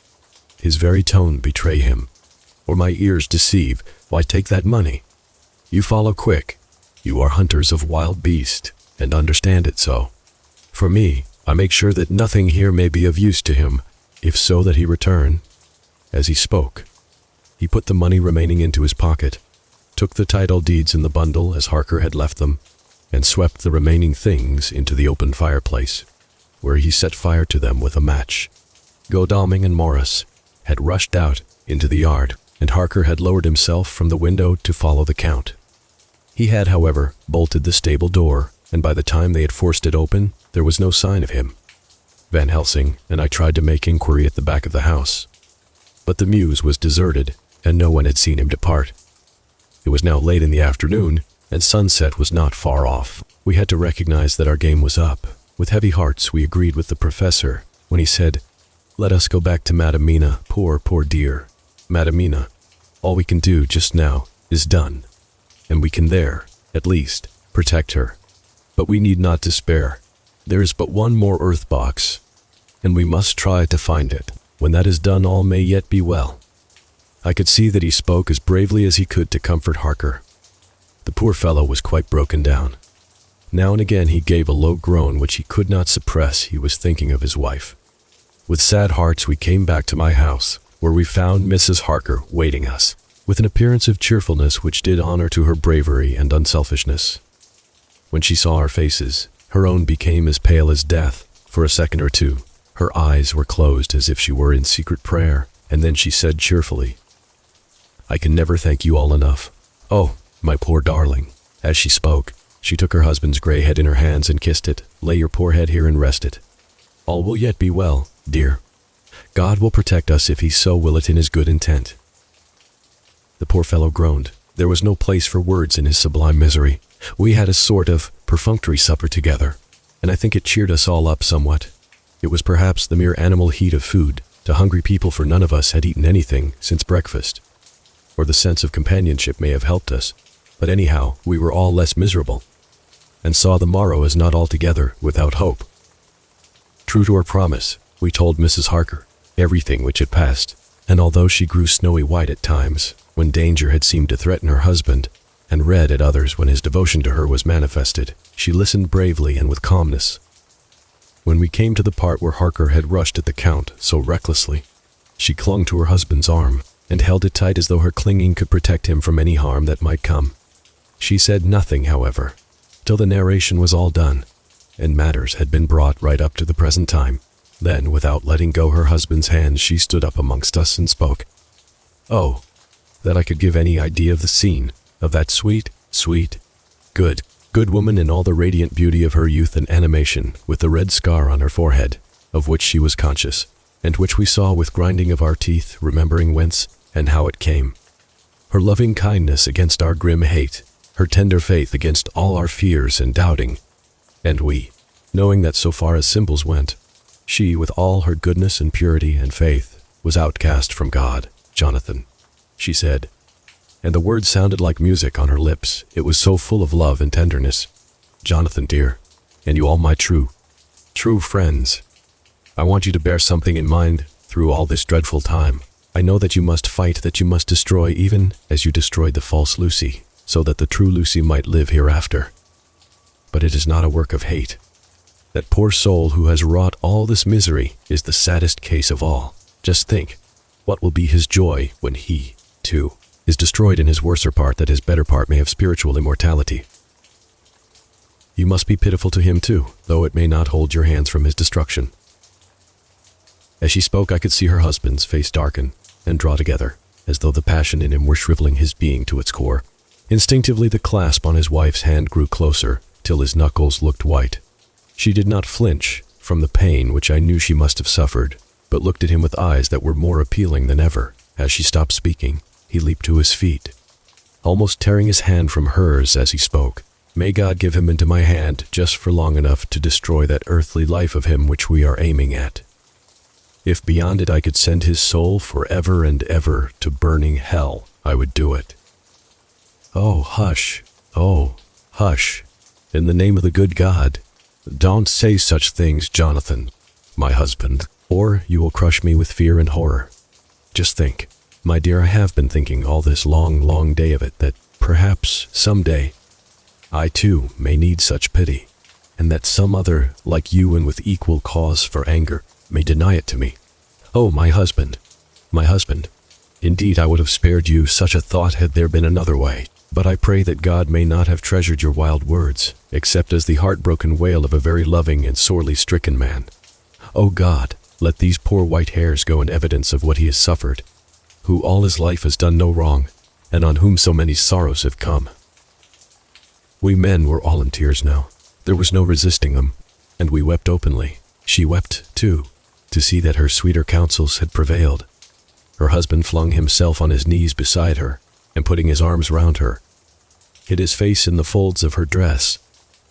His very tone betray him. Or my ears deceive, why take that money? You follow quick. You are hunters of wild beast, and understand it so. For me, I make sure that nothing here may be of use to him, if so that he return." As he spoke, he put the money remaining into his pocket, took the title deeds in the bundle as Harker had left them, and swept the remaining things into the open fireplace, where he set fire to them with a match. Godalming and Morris had rushed out into the yard, and Harker had lowered himself from the window to follow the Count. He had, however, bolted the stable door, and by the time they had forced it open, there was no sign of him. Van Helsing and I tried to make inquiry at the back of the house, but the mews was deserted, and no one had seen him depart. It was now late in the afternoon, and sunset was not far off. We had to recognize that our game was up. With heavy hearts, we agreed with the professor when he said, "Let us go back to Madam Mina, poor dear. Madam Mina, all we can do just now is done, and we can there, at least, protect her. But we need not despair. There is but one more earth box, and we must try to find it. When that is done, all may yet be well." I could see that he spoke as bravely as he could to comfort Harker. The poor fellow was quite broken down. Now and again he gave a low groan which he could not suppress. He was thinking of his wife. With sad hearts we came back to my house, where we found Mrs. Harker waiting us, with an appearance of cheerfulness which did honor to her bravery and unselfishness. When she saw our faces, her own became as pale as death. For a second or two, her eyes were closed as if she were in secret prayer, and then she said cheerfully, "I can never thank you all enough. Oh, my poor darling." As she spoke, she took her husband's gray head in her hands and kissed it. "Lay your poor head here and rest it. All will yet be well, dear. God will protect us if he so will it in his good intent." The poor fellow groaned. There was no place for words in his sublime misery. We had a sort of perfunctory supper together, and I think it cheered us all up somewhat. It was perhaps the mere animal heat of food to hungry people, for none of us had eaten anything since breakfast. Or the sense of companionship may have helped us, but anyhow we were all less miserable, and saw the morrow as not altogether without hope. True to our promise, we told Mrs. Harker everything which had passed, and although she grew snowy white at times, when danger had seemed to threaten her husband, and red at others when his devotion to her was manifested, she listened bravely and with calmness. When we came to the part where Harker had rushed at the Count so recklessly, she clung to her husband's arm, and held it tight as though her clinging could protect him from any harm that might come. She said nothing, however, till the narration was all done, and matters had been brought right up to the present time. Then, without letting go her husband's hand, she stood up amongst us and spoke. Oh, that I could give any idea of the scene, of that sweet, good woman in all the radiant beauty of her youth and animation, with the red scar on her forehead, of which she was conscious, and which we saw with grinding of our teeth, remembering whence and how it came. Her loving kindness against our grim hate, her tender faith against all our fears and doubting, And we, knowing that so far as symbols went, she, with all her goodness and purity and faith, was outcast from God. Jonathan, she said, and the words sounded like music on her lips. It was so full of love and tenderness. Jonathan, dear, and you all my true friends, I want you to bear something in mind through all this dreadful time. I know that you must fight, that you must destroy, even as you destroyed the false Lucy, so that the true Lucy might live hereafter. But it is not a work of hate. That poor soul who has wrought all this misery is the saddest case of all. Just think, what will be his joy when he, too, is destroyed in his worser part, that his better part may have spiritual immortality. You must be pitiful to him too, though it may not hold your hands from his destruction. As she spoke, I could see her husband's face darken and draw together, as though the passion in him were shriveling his being to its core. Instinctively, the clasp on his wife's hand grew closer, till his knuckles looked white. She did not flinch from the pain which I knew she must have suffered, but looked at him with eyes that were more appealing than ever. As she stopped speaking, he leaped to his feet, almost tearing his hand from hers as he spoke. May God give him into my hand just for long enough to destroy that earthly life of him which we are aiming at. If beyond it I could send his soul forever and ever to burning hell, I would do it. Oh, hush. Oh, hush. In the name of the good God, don't say such things, Jonathan, my husband, or you will crush me with fear and horror. Just think, my dear, I have been thinking all this long day of it, that perhaps someday I too may need such pity, and that some other, like you and with equal cause for anger, may deny it to me. Oh, my husband, indeed I would have spared you such a thought had there been another way, but I pray that God may not have treasured your wild words, except as the heartbroken wail of a very loving and sorely stricken man. Oh God, let these poor white hairs go in evidence of what he has suffered, who all his life has done no wrong, and on whom so many sorrows have come. We men were all in tears now. There was no resisting them, and we wept openly. She wept, too, to see that her sweeter counsels had prevailed. Her husband flung himself on his knees beside her, and putting his arms round her, hid his face in the folds of her dress.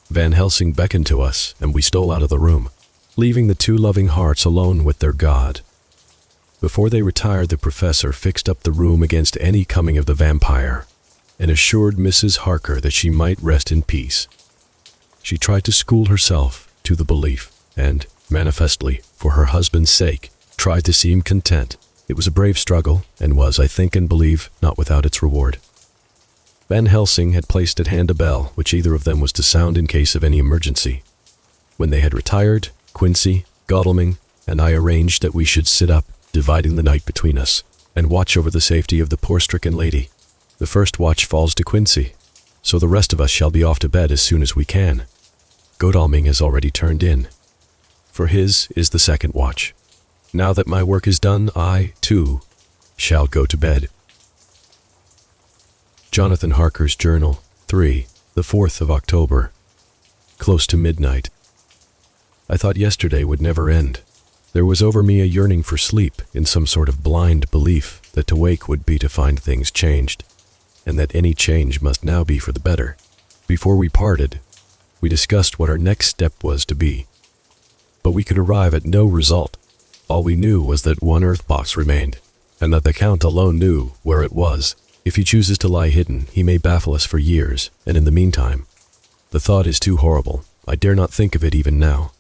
Van Helsing beckoned to us, and we stole out of the room, leaving the two loving hearts alone with their God. Before they retired, the professor fixed up the room against any coming of the vampire, and assured Mrs. Harker that she might rest in peace. She tried to school herself to the belief, and, manifestly, for her husband's sake, tried to seem content. It was a brave struggle, and was, I think and believe, not without its reward. Van Helsing had placed at hand a bell, which either of them was to sound in case of any emergency. When they had retired, Quincy, Godalming, and I arranged that we should sit up, dividing the night between us, and watch over the safety of the poor stricken lady. The first watch falls to Quincy, so the rest of us shall be off to bed as soon as we can. Godalming has already turned in, for his is the second watch. Now that my work is done, I, too, shall go to bed. Jonathan Harker's Journal, 3, the 4th of October. Close to midnight. I thought yesterday would never end. There was over me a yearning for sleep, in some sort of blind belief that to wake would be to find things changed, and that any change must now be for the better. Before we parted, we discussed what our next step was to be. But we could arrive at no result. All we knew was that one earth box remained, and that the Count alone knew where it was. If he chooses to lie hidden, he may baffle us for years, and in the meantime, the thought is too horrible. I dare not think of it even now.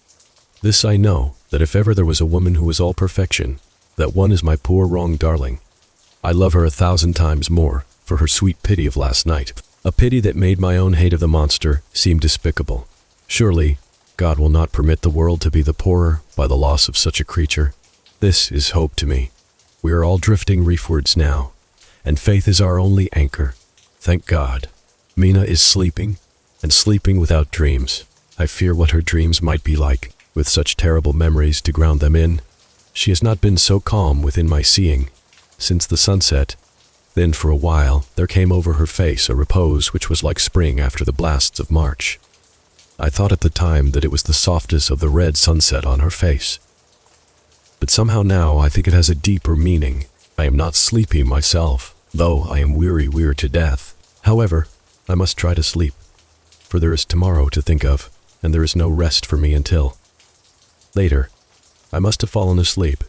This I know, that if ever there was a woman who was all perfection, that one is my poor wrong darling. I love her 1,000 times more, for her sweet pity of last night, a pity that made my own hate of the monster seem despicable. Surely, God will not permit the world to be the poorer by the loss of such a creature. This is hope to me. We are all drifting reefwards now, and faith is our only anchor. Thank God. Mina is sleeping, and sleeping without dreams. I fear what her dreams might be like, with such terrible memories to ground them in. She has not been so calm within my seeing since the sunset. Then for a while there came over her face a repose which was like spring after the blasts of March. I thought at the time that it was the softness of the red sunset on her face. But somehow now I think it has a deeper meaning. I am not sleepy myself, though I am weary to death. However, I must try to sleep, for there is tomorrow to think of. and there is no rest for me until... Later, I must have fallen asleep,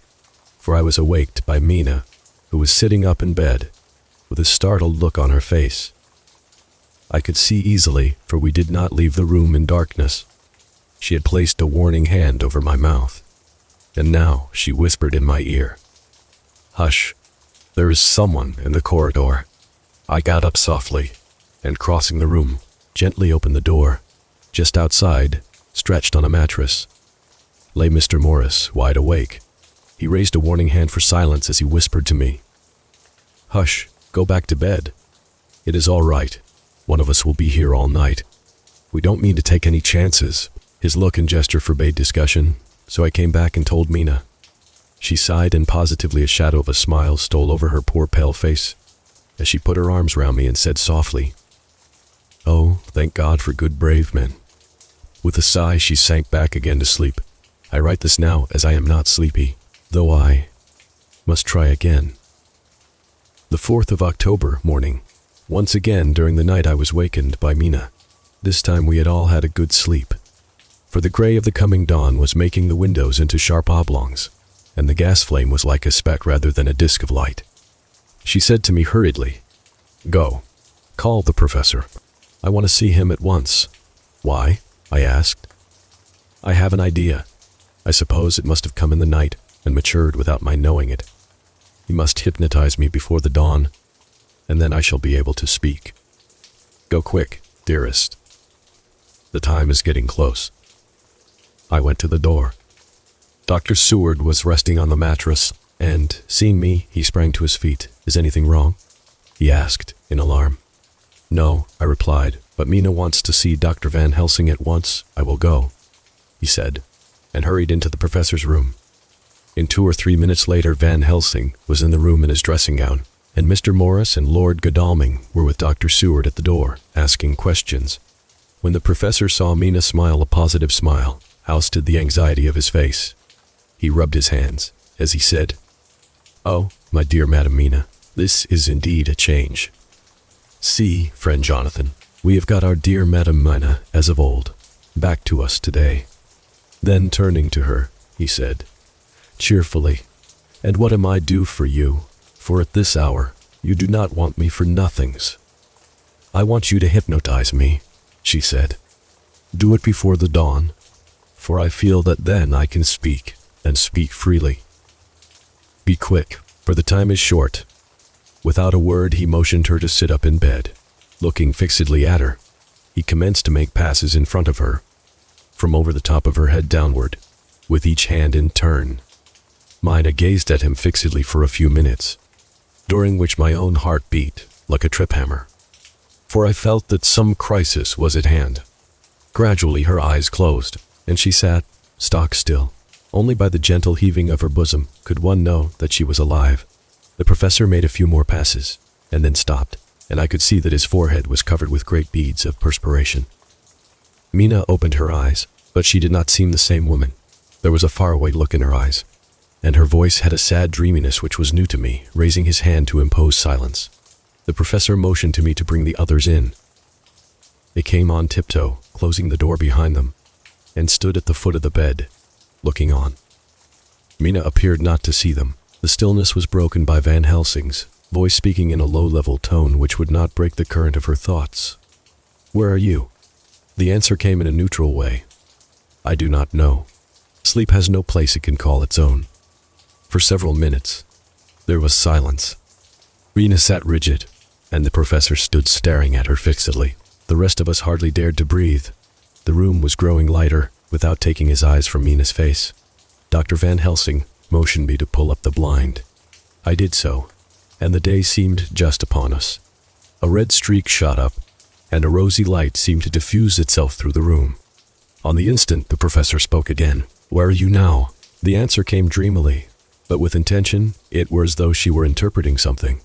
for I was awaked by Mina, who was sitting up in bed, with a startled look on her face. I could see easily, for we did not leave the room in darkness. She had placed a warning hand over my mouth, and now she whispered in my ear, "Hush, there is someone in the corridor." I got up softly, and crossing the room, gently opened the door. Just outside, stretched on a mattress, lay Mr. Morris, wide awake. He raised a warning hand for silence as he whispered to me, "Hush, go back to bed. It is all right. One of us will be here all night. We don't mean to take any chances." His look and gesture forbade discussion, so I came back and told Mina. She sighed, and positively a shadow of a smile stole over her poor pale face as she put her arms round me and said softly, "Oh, thank God for good brave men." With a sigh, she sank back again to sleep. I write this now as I am not sleepy, though I must try again. The 4th of October morning. Once again during the night I was wakened by Mina. This time we had all had a good sleep, for the gray of the coming dawn was making the windows into sharp oblongs, and the gas flame was like a speck rather than a disk of light. She said to me hurriedly, "Go, call the professor. I want to see him at once." "Why?" I asked. "I have an idea. I suppose it must have come in the night and matured without my knowing it. He must hypnotize me before the dawn, and then I shall be able to speak. Go quick, dearest. The time is getting close." I went to the door. Dr. Seward was resting on the mattress, and, seeing me, he sprang to his feet. "Is anything wrong?" he asked, in alarm. "No," I replied, "but Mina wants to see Dr. Van Helsing at once." "I will go," he said, and hurried into the professor's room. In 2 or 3 minutes later, Van Helsing was in the room in his dressing gown, and Mr. Morris and Lord Godalming were with Dr. Seward at the door, asking questions. When the professor saw Mina smile a positive smile, ousted the anxiety of his face. He rubbed his hands as he said, "Oh, my dear Madam Mina, this is indeed a change. See, friend Jonathan, we have got our dear Madam Mina, as of old, back to us today." Then turning to her, he said, cheerfully, "And what am I due for you? For at this hour, you do not want me for nothings." "I want you to hypnotize me," she said. "Do it before the dawn, for I feel that then I can speak, and speak freely. Be quick, for the time is short." Without a word, he motioned her to sit up in bed. Looking fixedly at her, he commenced to make passes in front of her, from over the top of her head downward, with each hand in turn. Mina gazed at him fixedly for a few minutes, during which my own heart beat like a trip hammer, for I felt that some crisis was at hand. Gradually her eyes closed, and she sat stock still. Only by the gentle heaving of her bosom could one know that she was alive. The professor made a few more passes, and then stopped, and I could see that his forehead was covered with great beads of perspiration. Mina opened her eyes, but she did not seem the same woman. There was a faraway look in her eyes, and her voice had a sad dreaminess which was new to me, raising his hand to impose silence. The professor motioned to me to bring the others in. They came on tiptoe, closing the door behind them, and stood at the foot of the bed, looking on. Mina appeared not to see them. The stillness was broken by Van Helsing's voice speaking in a low-level tone which would not break the current of her thoughts. "Where are you?" The answer came in a neutral way. "I do not know. Sleep has no place it can call its own." For several minutes, there was silence. Mina sat rigid, and the professor stood staring at her fixedly. The rest of us hardly dared to breathe. The room was growing lighter, without taking his eyes from Mina's face. Dr. Van Helsing motioned me to pull up the blind. I did so, and the day seemed just upon us. A red streak shot up, and a rosy light seemed to diffuse itself through the room. On the instant, the professor spoke again. "Where are you now?" The answer came dreamily, but with intention. It was as though she were interpreting something.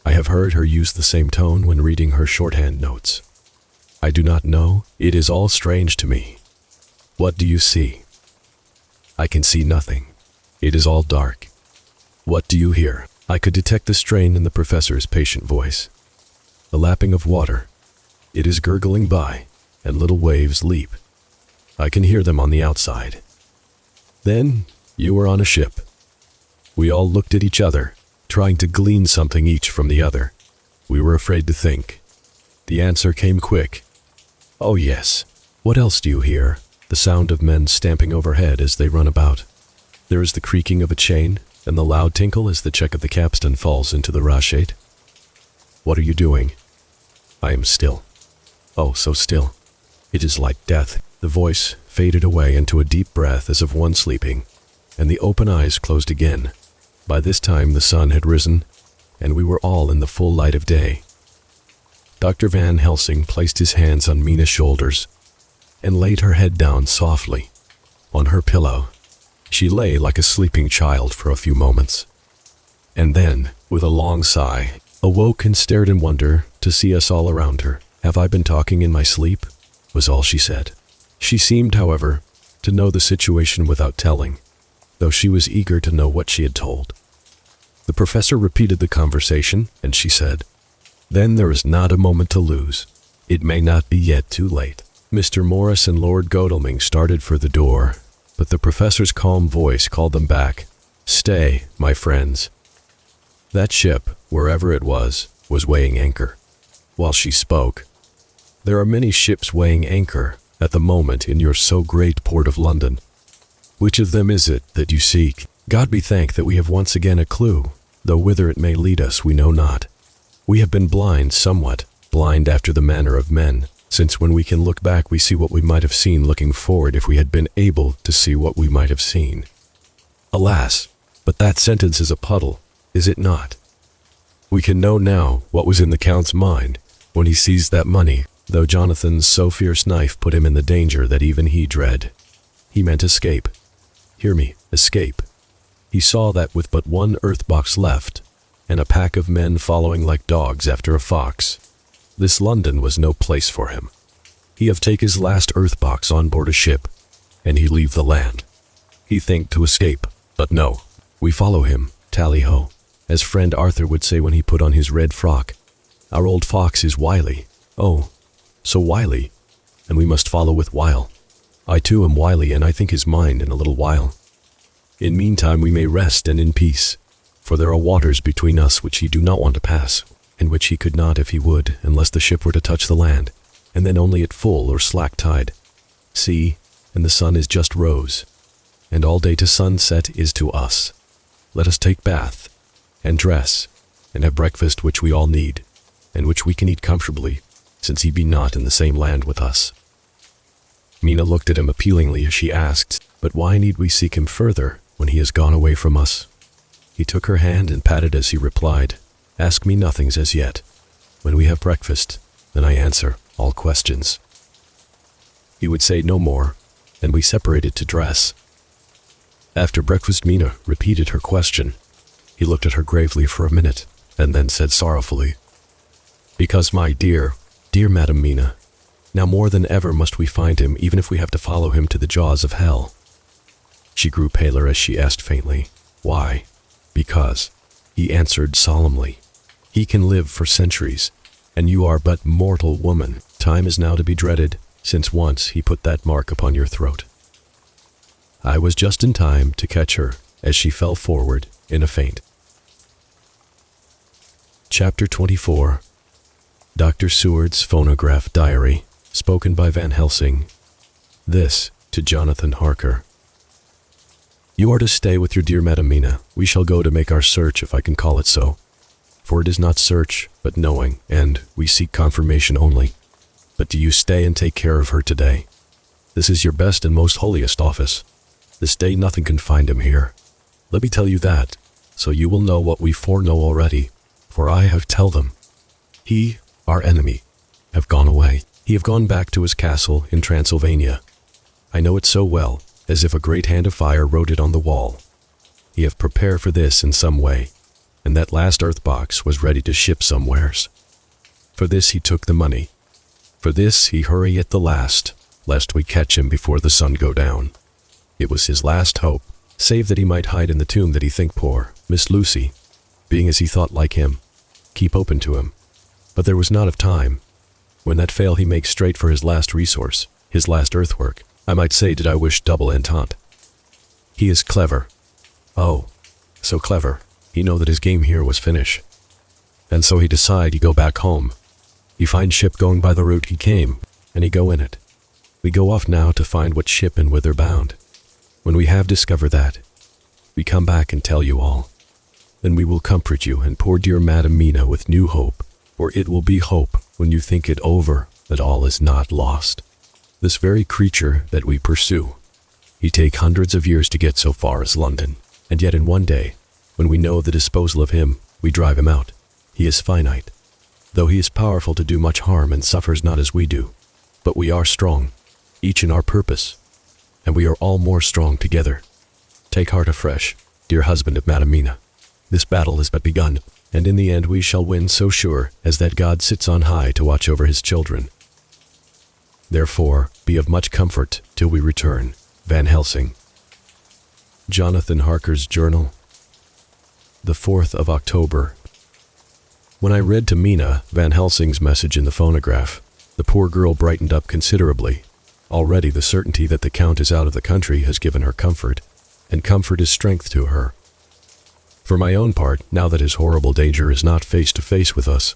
I have heard her use the same tone when reading her shorthand notes. "I do not know. It is all strange to me." "What do you see?" "I can see nothing. It is all dark." "What do you hear?" I could detect the strain in the professor's patient voice. "The lapping of water. It is gurgling by, and little waves leap." I can hear them on the outside. Then, you were on a ship. We all looked at each other, trying to glean something each from the other. We were afraid to think. The answer came quick. Oh yes. What else do you hear? The sound of men stamping overhead as they run about. There is the creaking of a chain, and the loud tinkle as the check of the capstan falls into the rashade. What are you doing? I am still. Oh, so still. It is like death. The voice faded away into a deep breath as of one sleeping, and the open eyes closed again. By this time the sun had risen, and we were all in the full light of day. Dr. Van Helsing placed his hands on Mina's shoulders and laid her head down softly on her pillow. She lay like a sleeping child for a few moments, and then, with a long sigh, awoke and stared in wonder to see us all around her. "Have I been talking in my sleep?" was all she said. She seemed, however, to know the situation without telling, though she was eager to know what she had told. The professor repeated the conversation, and she said, "Then there is not a moment to lose. It may not be yet too late." Mr. Morris and Lord Godalming started for the door, but the professor's calm voice called them back. "Stay, my friends." That ship, wherever it was weighing anchor. While she spoke, "There are many ships weighing anchor at the moment in your so great port of London. Which of them is it that you seek? God be thanked that we have once again a clue, though whither it may lead us we know not. We have been blind somewhat, blind after the manner of men, since when we can look back we see what we might have seen looking forward if we had been able to see what we might have seen. Alas, but that sentence is a puddle, is it not? We can know now what was in the Count's mind when he seized that money, though Jonathan's so fierce knife put him in the danger that even he dread. He meant escape. Hear me, escape. He saw that with but one earth box left, and a pack of men following like dogs after a fox, this London was no place for him. He have take his last earth box on board a ship, and he leave the land. He think to escape, but no. We follow him, tally-ho, as friend Arthur would say when he put on his red frock. Our old fox is wily, oh, so wily, and we must follow with wile. I too am wily, and I think his mind in a little while. In meantime we may rest and in peace, for there are waters between us which he do not want to pass, and which he could not if he would, unless the ship were to touch the land, and then only at full or slack tide. See, and the sun is just rose, and all day to sunset is to us. Let us take bath, and dress, and have breakfast which we all need, and which we can eat comfortably, since he be not in the same land with us." Mina looked at him appealingly as she asked, "But why need we seek him further when he has gone away from us?" He took her hand and patted as he replied, "Ask me nothings as yet. When we have breakfast, then I answer all questions." He would say no more, and we separated to dress. After breakfast Mina repeated her question. He looked at her gravely for a minute, and then said sorrowfully, "Because my dear, dear Madam Mina, now more than ever must we find him, even if we have to follow him to the jaws of hell." She grew paler as she asked faintly, "Why?" "Because," he answered solemnly, "he can live for centuries, and you are but mortal woman. Time is now to be dreaded, since once he put that mark upon your throat." I was just in time to catch her as she fell forward in a faint. Chapter 24. Dr. Seward's Phonograph Diary, spoken by Van Helsing. This to Jonathan Harker. "You are to stay with your dear Madam Mina. We shall go to make our search, if I can call it so. For it is not search, but knowing, and we seek confirmation only. But do you stay and take care of her today. This is your best and most holiest office. This day nothing can find him here. Let me tell you that, so you will know what we foreknow already, for I have tell them. He, our enemy, have gone away. He have gone back to his castle in Transylvania. I know it so well, as if a great hand of fire wrote it on the wall. He have prepared for this in some way, and that last earth box was ready to ship somewheres. For this he took the money. For this he hurry at the last, lest we catch him before the sun go down. It was his last hope, save that he might hide in the tomb that he think poor Miss Lucy, being as he thought like him, keep open to him. But there was not of time. When that fail he makes straight for his last resource, his last earthwork, I might say, did I wish double entente. He is clever. Oh, so clever. He know that his game here was finish. And so he decide he go back home. He find ship going by the route he came, and he go in it. We go off now to find what ship and whither bound. When we have discovered that, we come back and tell you all. Then we will comfort you and poor dear Madam Mina with new hope, for it will be hope when you think it over that all is not lost. This very creature that we pursue, he take hundreds of years to get so far as London, and yet in one day, when we know the disposal of him, we drive him out. He is finite, though he is powerful to do much harm and suffers not as we do. But we are strong, each in our purpose, and we are all more strong together. Take heart afresh, dear husband of Madam Mina. This battle has but begun, and in the end we shall win, so sure as that God sits on high to watch over his children. Therefore, be of much comfort till we return. Van Helsing. Jonathan Harker's Journal. The 4th of October. When I read to Mina Van Helsing's message in the phonograph, the poor girl brightened up considerably. Already the certainty that the Count is out of the country has given her comfort, and comfort is strength to her. For my own part, now that his horrible danger is not face to face with us,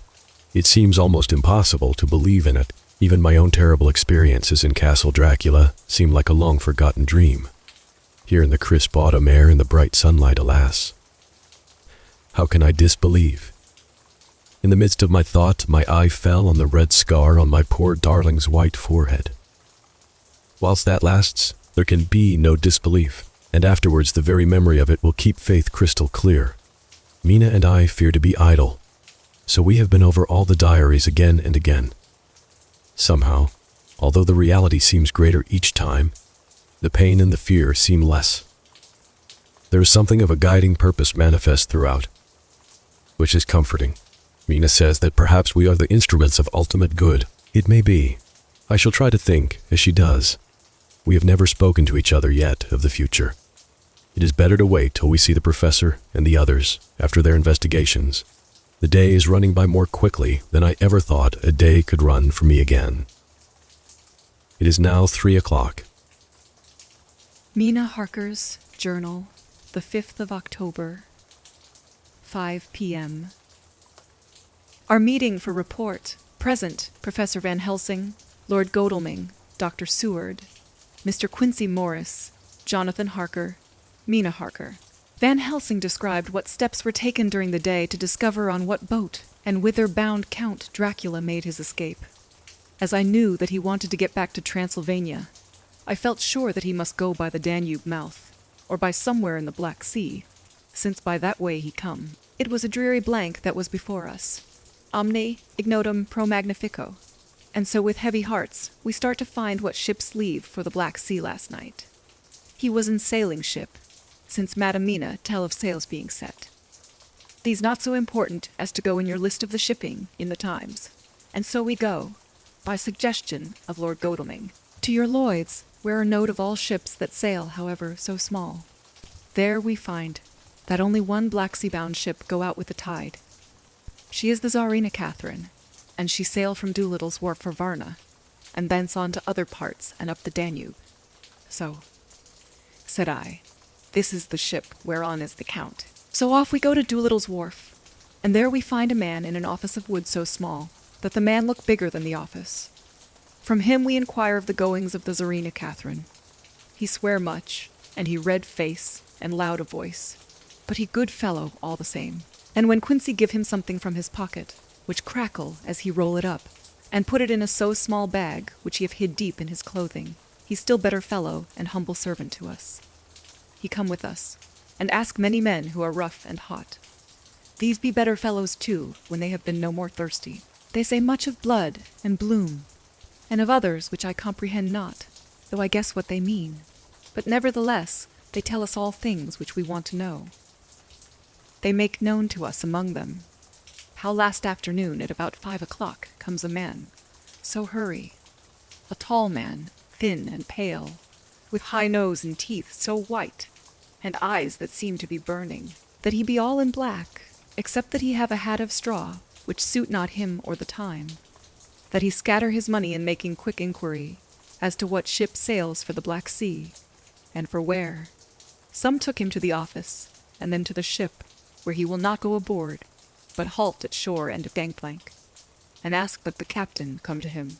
it seems almost impossible to believe in it. Even my own terrible experiences in Castle Dracula seem like a long-forgotten dream. Here in the crisp autumn air and the bright sunlight, alas, how can I disbelieve? In the midst of my thought, my eye fell on the red scar on my poor darling's white forehead. Whilst that lasts, there can be no disbelief, and afterwards the very memory of it will keep faith crystal clear. Mina and I fear to be idle, so we have been over all the diaries again and again. Somehow, although the reality seems greater each time, the pain and the fear seem less. There is something of a guiding purpose manifest throughout, which is comforting. Mina says that perhaps we are the instruments of ultimate good. It may be. I shall try to think as she does. We have never spoken to each other yet of the future. It is better to wait till we see the professor and the others after their investigations. The day is running by more quickly than I ever thought a day could run for me again. It is now 3 o'clock. Mina Harker's Journal, the 5th of October, 5 p.m. Our meeting for report. Present, Professor Van Helsing, Lord Godalming, Dr. Seward, Mr. Quincy Morris, Jonathan Harker, Mina Harker. Van Helsing described what steps were taken during the day to discover on what boat and whither bound Count Dracula made his escape. As I knew that he wanted to get back to Transylvania, I felt sure that he must go by the Danube mouth, or by somewhere in the Black Sea, since by that way he come. It was a dreary blank that was before us. Omne ignotum pro magnifico. And so with heavy hearts, we start to find what ships leave for the Black Sea last night. He was in sailing ship, since Madam Mina tell of sails being set. These not so important as to go in your list of the shipping in the Times. And so we go, by suggestion of Lord Godalming, to your Lloyd's, where a note of all ships that sail, however, so small. There we find that only one Black Sea-bound ship go out with the tide. She is the Tsarina Catherine, and she sailed from Doolittle's wharf for Varna, and thence on to other parts and up the Danube. So, said I, this is the ship whereon is the Count. So off we go to Doolittle's wharf, and there we find a man in an office of wood so small that the man looked bigger than the office. From him we inquire of the goings of the Tsarina Catherine. He swear much, and he red face and loud a voice, but he good fellow all the same. And when Quincy give him something from his pocket, which crackle as he roll it up, and put it in a so small bag, which he have hid deep in his clothing, he still better fellow and humble servant to us. He come with us, and ask many men who are rough and hot. These be better fellows too, when they have been no more thirsty. They say much of blood and bloom, and of others which I comprehend not, though I guess what they mean. But nevertheless, they tell us all things which we want to know. They make known to us among them how last afternoon at about 5 o'clock comes a man, so hurry, a tall man, thin and pale, with high nose and teeth so white, and eyes that seem to be burning, that he be all in black, except that he have a hat of straw, which suit not him or the time, that he scatter his money in making quick inquiry, as to what ship sails for the Black Sea, and for where. Some took him to the office, and then to the ship, where he will not go aboard, but halt at shore end of gangplank, and ask that the captain come to him.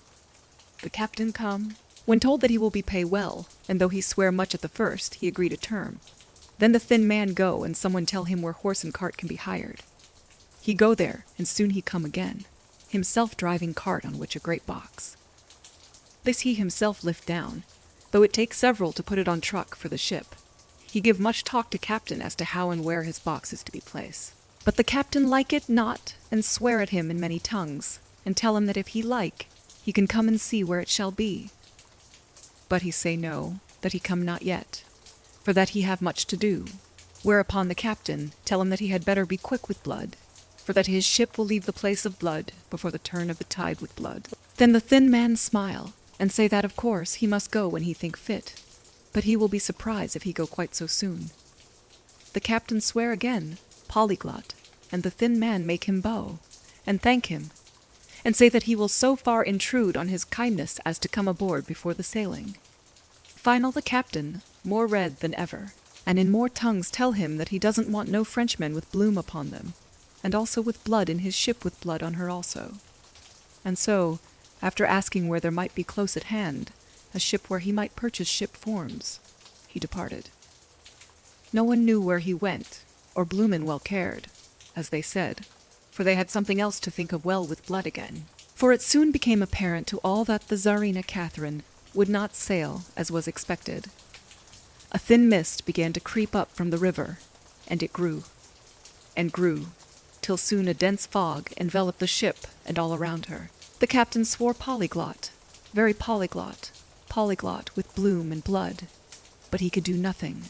The captain come, when told that he will be pay well, and though he swear much at the first, he agreed a term. Then the thin man go, and someone tell him where horse and cart can be hired. He go there, and soon he come again, himself driving cart on which a great box. This he himself lift down, though it take several to put it on truck for the ship. He give much talk to captain as to how and where his box is to be placed. But the captain like it not, and swear at him in many tongues, and tell him that if he like, he can come and see where it shall be. But he say no, that he come not yet, for that he have much to do. Whereupon the captain tell him that he had better be quick with blood, for that his ship will leave the place of blood before the turn of the tide with blood. Then the thin man smile, and say that of course he must go when he think fit, but he will be surprised if he go quite so soon. The captain swear again, polyglot, and the thin man make him bow, and thank him, and say that he will so far intrude on his kindness as to come aboard before the sailing. Final the captain, more red than ever, and in more tongues tell him that he doesn't want no Frenchmen with bloom upon them, and also with blood in his ship with blood on her also. And so, after asking where there might be close at hand, a ship where he might purchase ship forms, he departed. No one knew where he went, or Bloomin well cared, as they said, for they had something else to think of well with blood again. For it soon became apparent to all that the Tsarina Catherine would not sail as was expected. A thin mist began to creep up from the river, and it grew, and grew, till soon a dense fog enveloped the ship and all around her. The captain swore polyglot, very polyglot, polyglot with bloom and blood, but he could do nothing.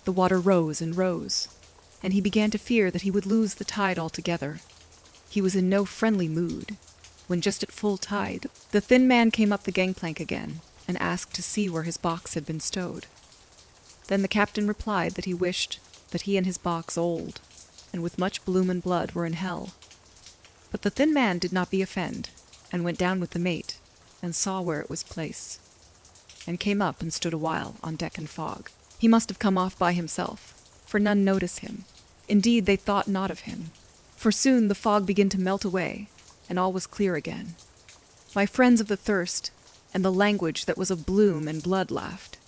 The water rose and rose, and he began to fear that he would lose the tide altogether. He was in no friendly mood, when just at full tide, the thin man came up the gangplank again, and asked to see where his box had been stowed. Then the captain replied that he wished that he and his box old, and with much bloom and blood were in hell. But the thin man did not be offend, and went down with the mate, and saw where it was placed, and came up and stood a while on deck in fog. He must have come off by himself, for none notice him. Indeed, they thought not of him. For soon the fog began to melt away, and all was clear again. My friends of the thirst, and the language that was of bloom and blood laughed,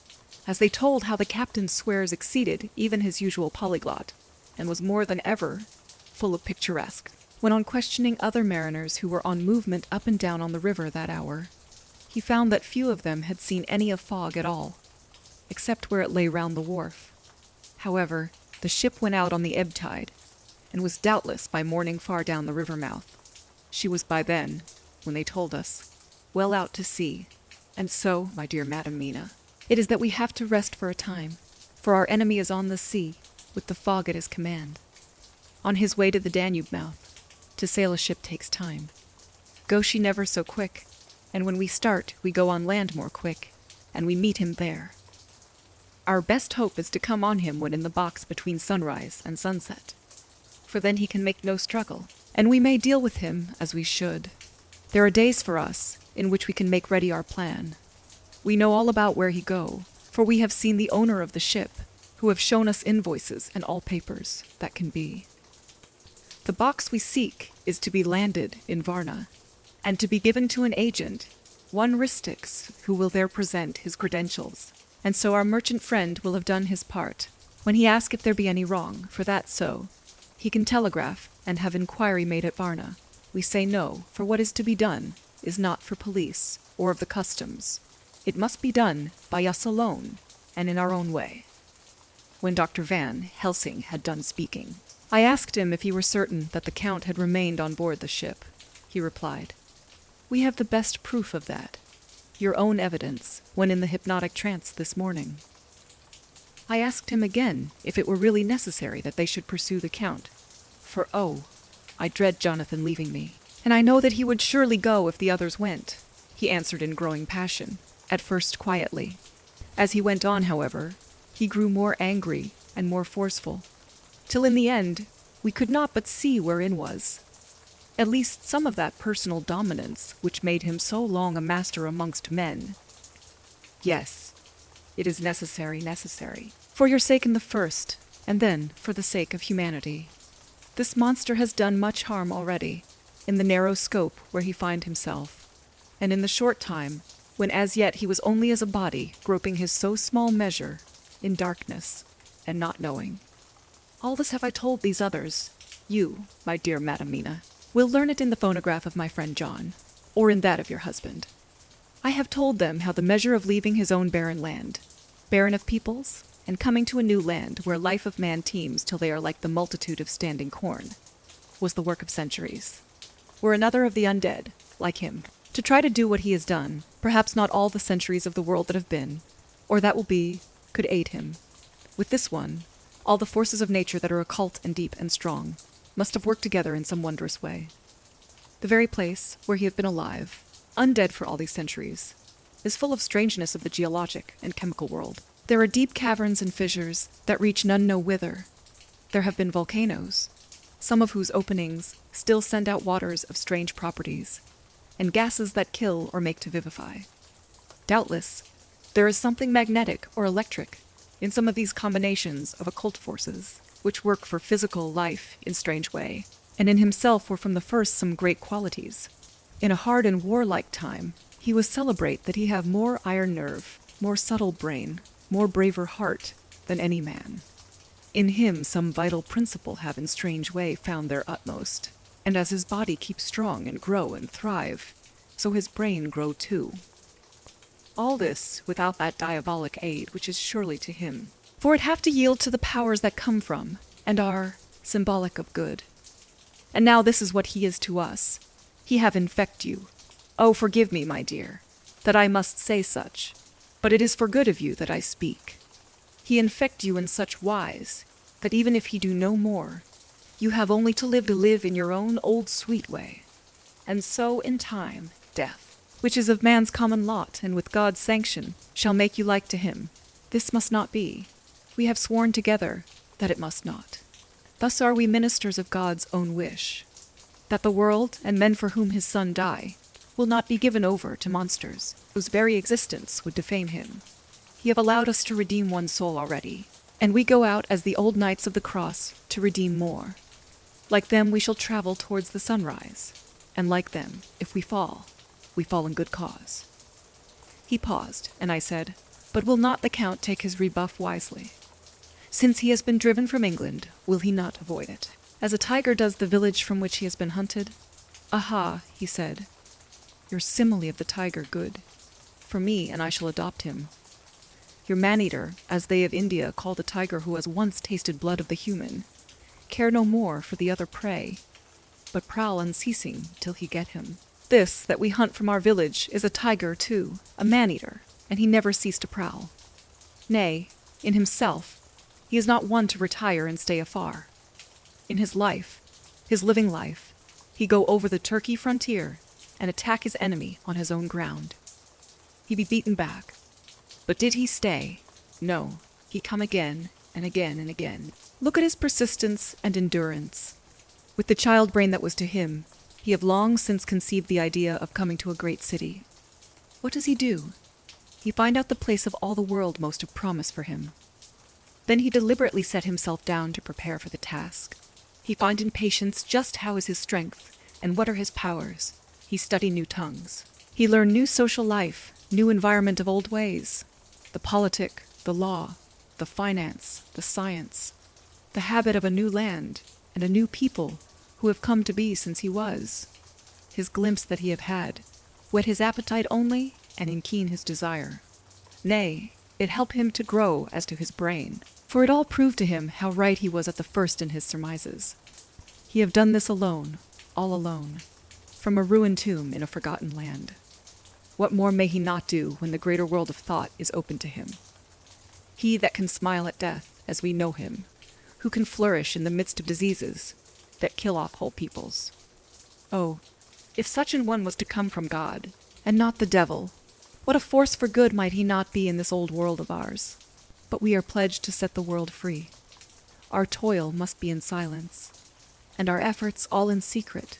as they told how the captain's swears exceeded even his usual polyglot, and was more than ever full of picturesque. When on questioning other mariners who were on movement up and down on the river that hour, he found that few of them had seen any of fog at all, except where it lay round the wharf. However, the ship went out on the ebb tide, and was doubtless by morning far down the river mouth. She was by then, when they told us, well out to sea. And so, my dear Madam Mina, it is that we have to rest for a time, for our enemy is on the sea, with the fog at his command. On his way to the Danube mouth. To sail a ship takes time. Go she never so quick, and when we start, we go on land more quick, and we meet him there. Our best hope is to come on him when in the box between sunrise and sunset, for then he can make no struggle, and we may deal with him as we should. There are days for us in which we can make ready our plan. We know all about where he go, for we have seen the owner of the ship, who have shown us invoices and all papers that can be. The box we seek is to be landed in Varna, and to be given to an agent, one Ristix, who will there present his credentials, and so our merchant friend will have done his part. When he asks if there be any wrong, for that so, he can telegraph and have inquiry made at Varna. We say no, for what is to be done is not for police or of the customs. It must be done by us alone, and in our own way. When Dr. Van Helsing had done speaking, I asked him if he were certain that the Count had remained on board the ship. He replied, "We have the best proof of that. Your own evidence, when in the hypnotic trance this morning." I asked him again if it were really necessary that they should pursue the Count, for I dread Jonathan leaving me, and I know that he would surely go if the others went. He answered in growing passion, at first quietly. As he went on, however, he grew more angry and more forceful, till in the end we could not but see wherein was. At least some of that personal dominance which made him so long a master amongst men. Yes, it is necessary. For your sake in the first, and then for the sake of humanity. This monster has done much harm already, in the narrow scope where he finds himself, and in the short time, when as yet he was only as a body groping his so small measure, in darkness, and not knowing. All this have I told these others. You, my dear Madam Mina, will learn it in the phonograph of my friend John, or in that of your husband. I have told them how the measure of leaving his own barren land, barren of peoples, and coming to a new land where life of man teems till they are like the multitude of standing corn, was the work of centuries. Were another of the undead, like him, to try to do what he has done, perhaps not all the centuries of the world that have been, or that will be, could aid him. With this one, all the forces of nature that are occult and deep and strong must have worked together in some wondrous way. The very place where he had been alive, undead for all these centuries, is full of strangeness of the geologic and chemical world. There are deep caverns and fissures that reach none know whither. There have been volcanoes, some of whose openings still send out waters of strange properties, and gases that kill or make to vivify. Doubtless, there is something magnetic or electric in some of these combinations of occult forces, which work for physical life in strange way, and in himself were from the first some great qualities. In a hard and warlike time, he was celebrate that he have more iron nerve, more subtle brain, more braver heart than any man. In him some vital principle have in strange way found their utmost, and as his body keeps strong and grow and thrive, so his brain grow too. All this without that diabolic aid which is surely to him, for it have to yield to the powers that come from, and are, symbolic of good. And now this is what he is to us. He have infect you. Oh, forgive me, my dear, that I must say such, but it is for good of you that I speak. He infect you in such wise, that even if he do no more, you have only to live in your own old sweet way. And so, in time, death, which is of man's common lot, and with God's sanction, shall make you like to him. This must not be. We have sworn together that it must not. Thus are we ministers of God's own wish, that the world, and men for whom his Son die, will not be given over to monsters, whose very existence would defame him. He have allowed us to redeem one soul already, and we go out as the old knights of the cross to redeem more. Like them we shall travel towards the sunrise, and like them, if we fall in good cause. He paused, and I said, but will not the Count take his rebuff wisely? Since he has been driven from England, will he not avoid it, as a tiger does the village from which he has been hunted? Aha, he said, your simile of the tiger good. For me, and I shall adopt him. Your man-eater, as they of India call the tiger who has once tasted blood of the human, care no more for the other prey, but prowl unceasing till he get him. This, that we hunt from our village, is a tiger too, a man-eater, and he never cease to prowl. Nay, in himself, he is not one to retire and stay afar. In his life, his living life, he go over the Turkey frontier, and attack his enemy on his own ground. He be beaten back. But did he stay? No, he come again, and again, and again. Look at his persistence and endurance. With the child brain that was to him, he have long since conceived the idea of coming to a great city. What does he do? He find out the place of all the world most of promise for him. Then he deliberately set himself down to prepare for the task. He find in patience just how is his strength, and what are his powers. He study new tongues. He learn new social life, new environment of old ways, the politic, the law, the finance, the science, the habit of a new land, and a new people who have come to be since he was. His glimpse that he have had, whet his appetite only, and in keen his desire. Nay, it help him to grow as to his brain, for it all proved to him how right he was at the first in his surmises. He have done this alone, all alone, from a ruined tomb in a forgotten land. What more may he not do when the greater world of thought is open to him? He that can smile at death, as we know him, who can flourish in the midst of diseases that kill off whole peoples. Oh, if such an one was to come from God, and not the devil, what a force for good might he not be in this old world of ours? But we are pledged to set the world free. Our toil must be in silence, and our efforts all in secret,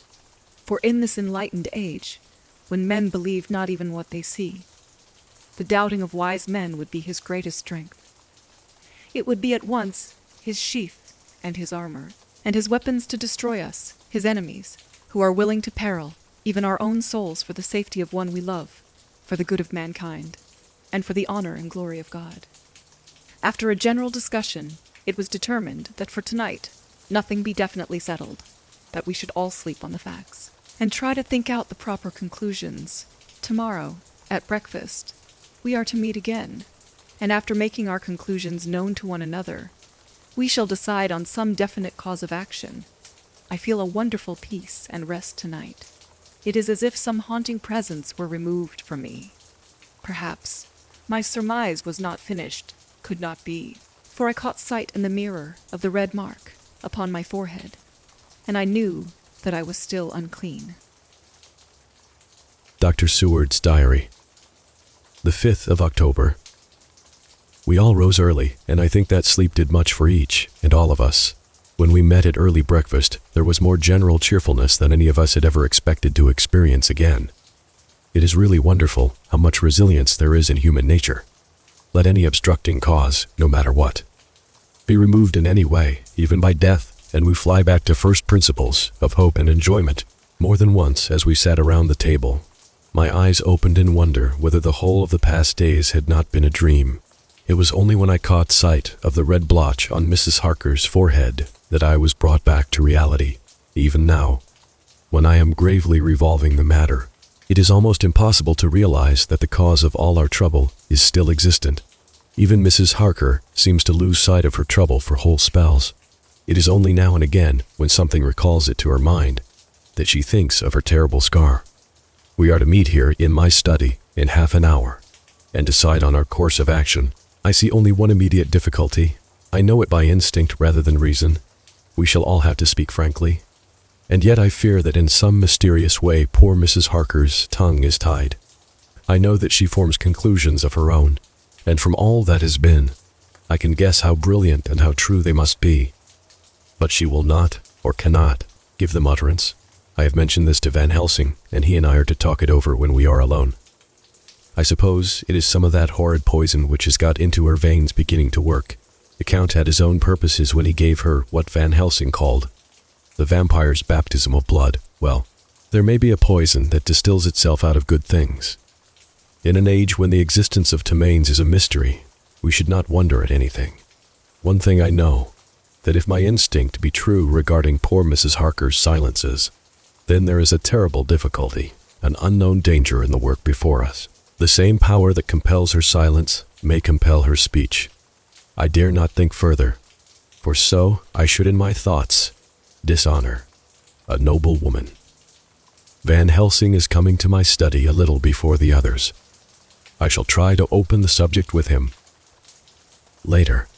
For in this enlightened age, when men believe not even what they see, the doubting of wise men would be his greatest strength. It would be at once his sheath and his armor, and his weapons to destroy us, his enemies, who are willing to peril even our own souls for the safety of one we love, for the good of mankind, and for the honor and glory of God. After a general discussion, it was determined that for tonight nothing be definitely settled, that we should all sleep on the facts, and try to think out the proper conclusions. Tomorrow, at breakfast, we are to meet again, and after making our conclusions known to one another, we shall decide on some definite cause of action. I feel a wonderful peace and rest tonight. It is as if some haunting presence were removed from me. Perhaps my surmise was not finished, could not be, for I caught sight in the mirror of the red mark upon my forehead, and I knew that I was still unclean. Dr. Seward's Diary. The 5th of October. We all rose early, and I think that sleep did much for each and all of us. When we met at early breakfast, there was more general cheerfulness than any of us had ever expected to experience again. It is really wonderful how much resilience there is in human nature. Let any obstructing cause, no matter what, be removed in any way, even by death, and we fly back to first principles of hope and enjoyment. More than once, as we sat around the table, my eyes opened in wonder whether the whole of the past days had not been a dream. It was only when I caught sight of the red blotch on Mrs. Harker's forehead that I was brought back to reality. Even now, when I am gravely revolving the matter, it is almost impossible to realize that the cause of all our trouble is still existent. Even Mrs. Harker seems to lose sight of her trouble for whole spells. It is only now and again, when something recalls it to her mind, that she thinks of her terrible scar. We are to meet here in my study in half an hour and decide on our course of action. I see only one immediate difficulty. I know it by instinct rather than reason. We shall all have to speak frankly. And yet I fear that in some mysterious way poor Mrs. Harker's tongue is tied. I know that she forms conclusions of her own, and from all that has been, I can guess how brilliant and how true they must be. But she will not, or cannot, give them utterance. I have mentioned this to Van Helsing, and he and I are to talk it over when we are alone. I suppose it is some of that horrid poison which has got into her veins beginning to work. The Count had his own purposes when he gave her what Van Helsing called the vampire's baptism of blood. Well, there may be a poison that distills itself out of good things. In an age when the existence of Temains is a mystery, we should not wonder at anything. One thing I know, that if my instinct be true regarding poor Mrs. Harker's silences, then there is a terrible difficulty, an unknown danger in the work before us. The same power that compels her silence may compel her speech. I dare not think further, for so I should in my thoughts dishonor a noble woman. Van Helsing is coming to my study a little before the others. I shall try to open the subject with him. Later,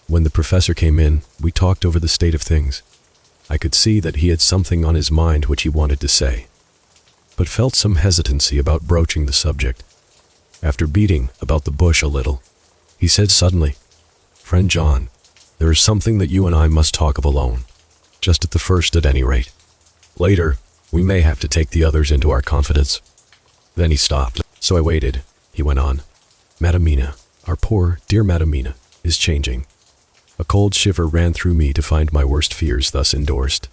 when the professor came in, we talked over the state of things. I could see that he had something on his mind which he wanted to say, but felt some hesitancy about broaching the subject. After beating about the bush a little, he said suddenly, "Friend John, there is something that you and I must talk of alone, just at the first at any rate. Later, we may have to take the others into our confidence." Then he stopped, so I waited. He went on, "Madamina, our poor, dear Madamina, is changing." A cold shiver ran through me to find my worst fears thus endorsed.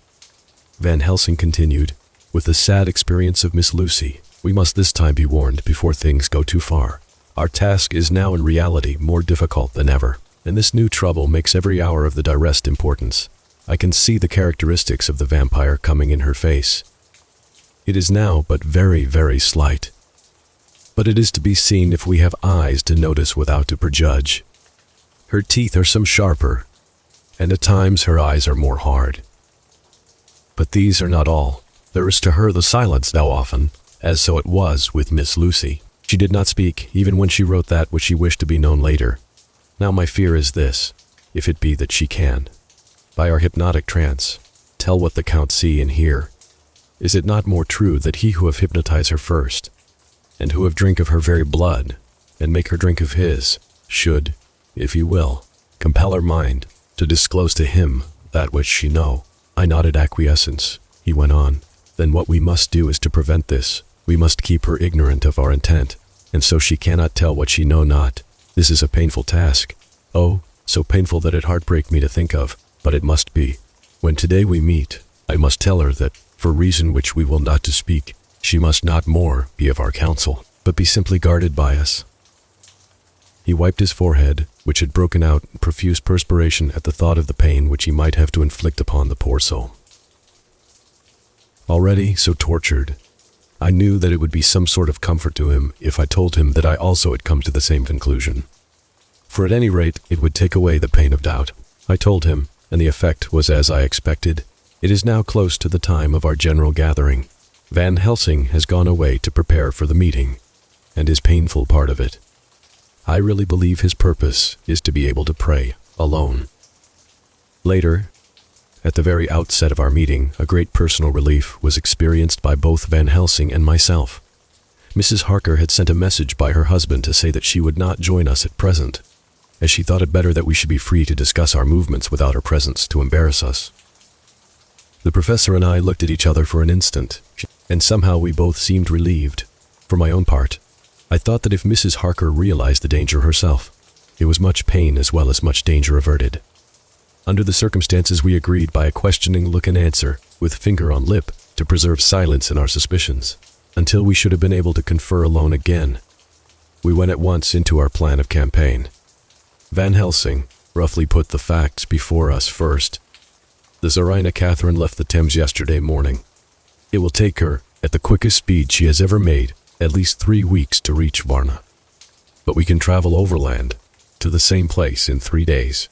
Van Helsing continued, "With the sad experience of Miss Lucy, we must this time be warned before things go too far. Our task is now in reality more difficult than ever, and this new trouble makes every hour of the direst importance. I can see the characteristics of the vampire coming in her face. It is now but very, very slight, but it is to be seen if we have eyes to notice without to prejudge. Her teeth are some sharper, and at times her eyes are more hard. But these are not all. There is to her the silence now often, as so it was with Miss Lucy. She did not speak, even when she wrote that which she wished to be known later. Now my fear is this, if it be that she can, by our hypnotic trance, tell what the Count see and hear. Is it not more true that he who have hypnotized her first, and who have drink of her very blood, and make her drink of his, should, if he will, compel her mind to disclose to him that which she know?" I nodded acquiescence. He went on, Then what we must do is to prevent this. We must keep her ignorant of our intent, and so she cannot tell what she know not. This is a painful task. Oh, so painful that it heartbreak me to think of, but it must be. When today we meet, I must tell her that, for reason which we will not to speak, she must not more be of our counsel, but be simply guarded by us." He wiped his forehead, which had broken out in profuse perspiration at the thought of the pain which he might have to inflict upon the poor soul. Already so tortured, I knew that it would be some sort of comfort to him if I told him that I also had come to the same conclusion. For at any rate, it would take away the pain of doubt. I told him, and the effect was as I expected. It is now close to the time of our general gathering. Van Helsing has gone away to prepare for the meeting, and is painful part of it. I really believe his purpose is to be able to pray alone. Later, at the very outset of our meeting, a great personal relief was experienced by both Van Helsing and myself. Mrs. Harker had sent a message by her husband to say that she would not join us at present, as she thought it better that we should be free to discuss our movements without her presence to embarrass us. The professor and I looked at each other for an instant, and somehow we both seemed relieved. For my own part, I thought that if Mrs. Harker realized the danger herself, it was much pain as well as much danger averted. Under the circumstances, we agreed by a questioning look and answer, with finger on lip, to preserve silence in our suspicions, until we should have been able to confer alone again. We went at once into our plan of campaign. Van Helsing roughly put the facts before us first. The Tsarina Catherine left the Thames yesterday morning. It will take her, at the quickest speed she has ever made, at least 3 weeks to reach Varna. But we can travel overland, to the same place in 3 days.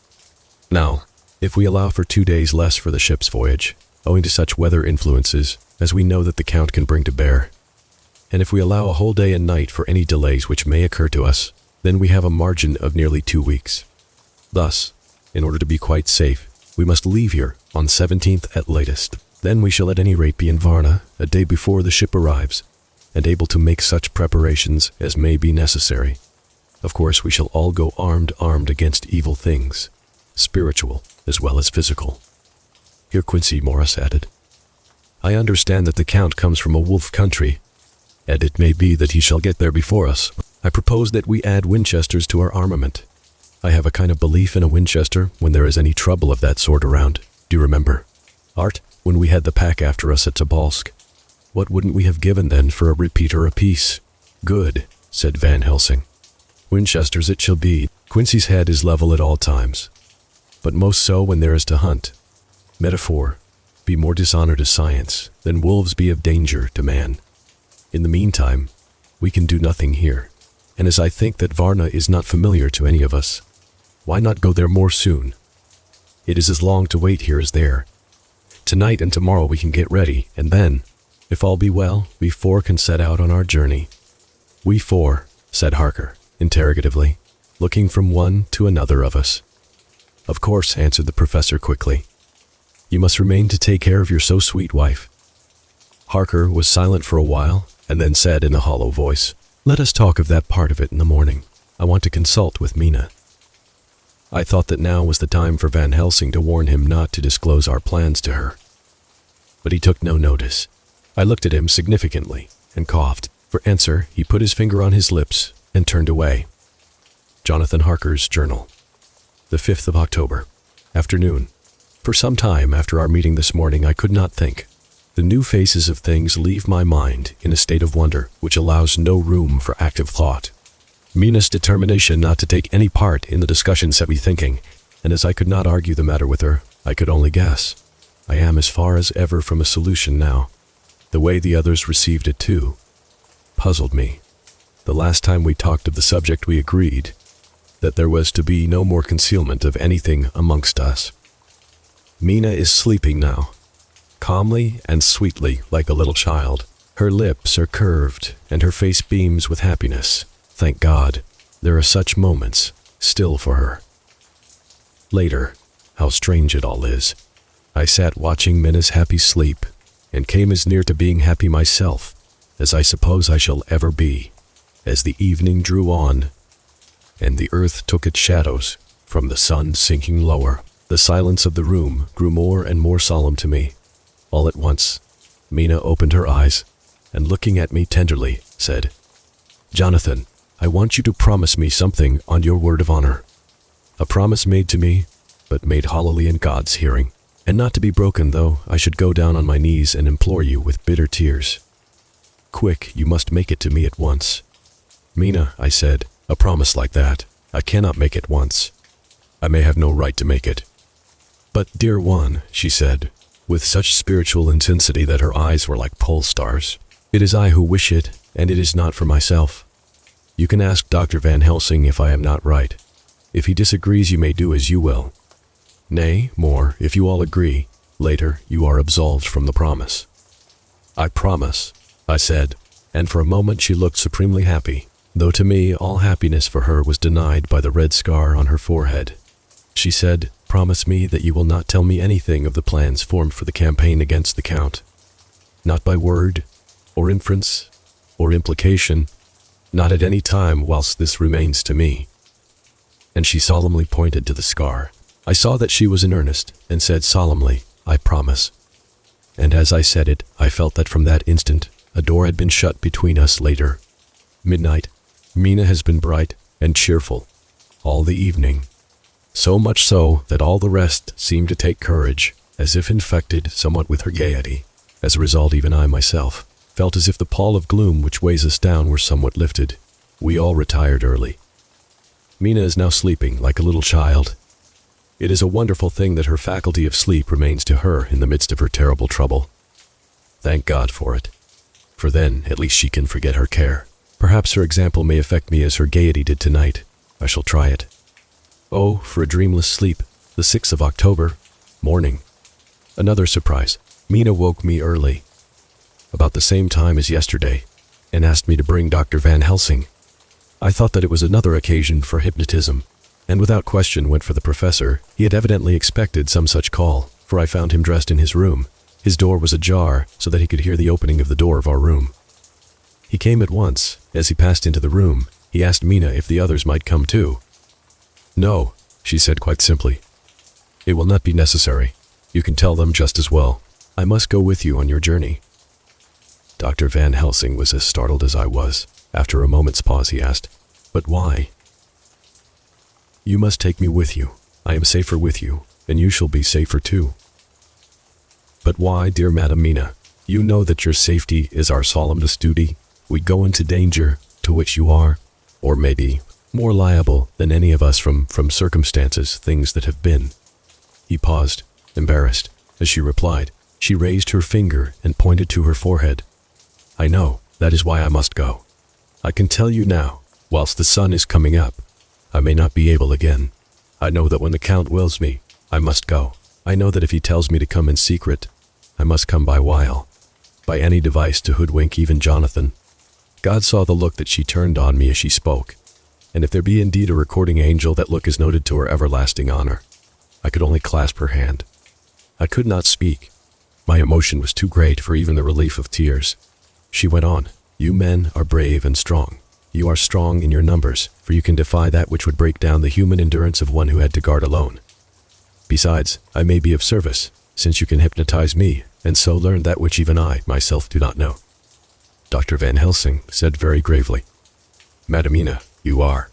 Now, if we allow for 2 days less for the ship's voyage, owing to such weather influences as we know that the Count can bring to bear, and if we allow a whole day and night for any delays which may occur to us, then we have a margin of nearly 2 weeks. Thus, in order to be quite safe, we must leave here on 17th at latest. Then we shall at any rate be in Varna a day before the ship arrives, and able to make such preparations as may be necessary. Of course, we shall all go armed against evil things, spiritual as well as physical." Here Quincy Morris added, "I understand that the Count comes from a wolf country, and it may be that he shall get there before us. I propose that we add Winchesters to our armament. I have a kind of belief in a Winchester when there is any trouble of that sort around. Do you remember, Art, when we had the pack after us at Tobolsk? What wouldn't we have given then for a repeater apiece?" "Good," said Van Helsing. "Winchesters it shall be." Quincy's head is level at all times, but most so when there is to hunt. Metaphor, be more dishonor to science than wolves be of danger to man. In the meantime, we can do nothing here, and as I think that Varna is not familiar to any of us, why not go there more soon? It is as long to wait here as there. Tonight and tomorrow we can get ready, and then, if all be well, we four can set out on our journey." "We four," said Harker, interrogatively, looking from one to another of us. "Of course," answered the professor quickly. "You must remain to take care of your so sweet wife." Harker was silent for a while, and then said in a hollow voice, "Let us talk of that part of it in the morning. I want to consult with Mina." I thought that now was the time for Van Helsing to warn him not to disclose our plans to her. But he took no notice. I looked at him significantly and coughed. For answer, he put his finger on his lips and turned away. Jonathan Harker's Journal. The 5th of October. Afternoon. For some time after our meeting this morning, I could not think. The new faces of things leave my mind in a state of wonder which allows no room for active thought. Mina's determination not to take any part in the discussion set me thinking, and as I could not argue the matter with her, I could only guess. I am as far as ever from a solution now. The way the others received it too puzzled me. The last time we talked of the subject we agreed that there was to be no more concealment of anything amongst us. Mina is sleeping now, calmly and sweetly like a little child. Her lips are curved and her face beams with happiness. Thank God, there are such moments still for her. Later, how strange it all is. I sat watching Mina's happy sleep and came as near to being happy myself as I suppose I shall ever be. As the evening drew on and the earth took its shadows from the sun sinking lower, the silence of the room grew more and more solemn to me. All at once, Mina opened her eyes, and looking at me tenderly, said, "Jonathan, I want you to promise me something on your word of honor. A promise made to me, but made hollowly in God's hearing, and not to be broken though I should go down on my knees and implore you with bitter tears. Quick, you must make it to me at once." "Mina," I said, "a promise like that, I cannot make at once. I may have no right to make it." "But, dear one," she said, with such spiritual intensity that her eyes were like pole stars, "it is I who wish it, and it is not for myself. You can ask Dr. Van Helsing if I am not right. If he disagrees, you may do as you will. Nay, more, if you all agree, later you are absolved from the promise." "I promise," I said, and for a moment she looked supremely happy, though to me all happiness for her was denied by the red scar on her forehead. She said, "Promise me that you will not tell me anything of the plans formed for the campaign against the Count. Not by word, or inference, or implication, not at any time whilst this remains to me." And she solemnly pointed to the scar. I saw that she was in earnest, and said solemnly, "I promise." And as I said it, I felt that from that instant, a door had been shut between us. Later. Midnight. Mina has been bright and cheerful all the evening. So much so that all the rest seemed to take courage, as if infected somewhat with her gaiety. As a result, even I myself felt as if the pall of gloom which weighs us down were somewhat lifted. We all retired early. Mina is now sleeping like a little child. It is a wonderful thing that her faculty of sleep remains to her in the midst of her terrible trouble. Thank God for it, for then at least she can forget her care. Perhaps her example may affect me as her gaiety did tonight. I shall try it. Oh, for a dreamless sleep. The 6th of October, morning. Another surprise. Mina woke me early, about the same time as yesterday, and asked me to bring Dr. Van Helsing. I thought that it was another occasion for hypnotism, and without question went for the professor. He had evidently expected some such call, for I found him dressed in his room. His door was ajar, so that he could hear the opening of the door of our room. He came at once. As he passed into the room, he asked Mina if the others might come too. "No," she said quite simply. "It will not be necessary. You can tell them just as well. I must go with you on your journey." Dr. Van Helsing was as startled as I was. After a moment's pause, he asked, "But why?" "You must take me with you. I am safer with you, and you shall be safer too." "But why, dear Madam Mina? You know that your safety is our solemnest duty. We go into danger, to which you are, or maybe, more liable than any of us from circumstances, things that have been." He paused, embarrassed. As she replied, she raised her finger and pointed to her forehead. "I know, that is why I must go. I can tell you now, whilst the sun is coming up, I may not be able again. I know that when the Count wills me, I must go. I know that if he tells me to come in secret, I must come by wile, by any device to hoodwink even Jonathan." God saw the look that she turned on me as she spoke, and if there be indeed a recording angel, that look is noted to her everlasting honor. I could only clasp her hand. I could not speak. My emotion was too great for even the relief of tears. She went on, "You men are brave and strong. You are strong in your numbers, for you can defy that which would break down the human endurance of one who had to guard alone. Besides, I may be of service, since you can hypnotize me, and so learn that which even I, myself, do not know." Dr. Van Helsing said very gravely, "Madam Mina, you are,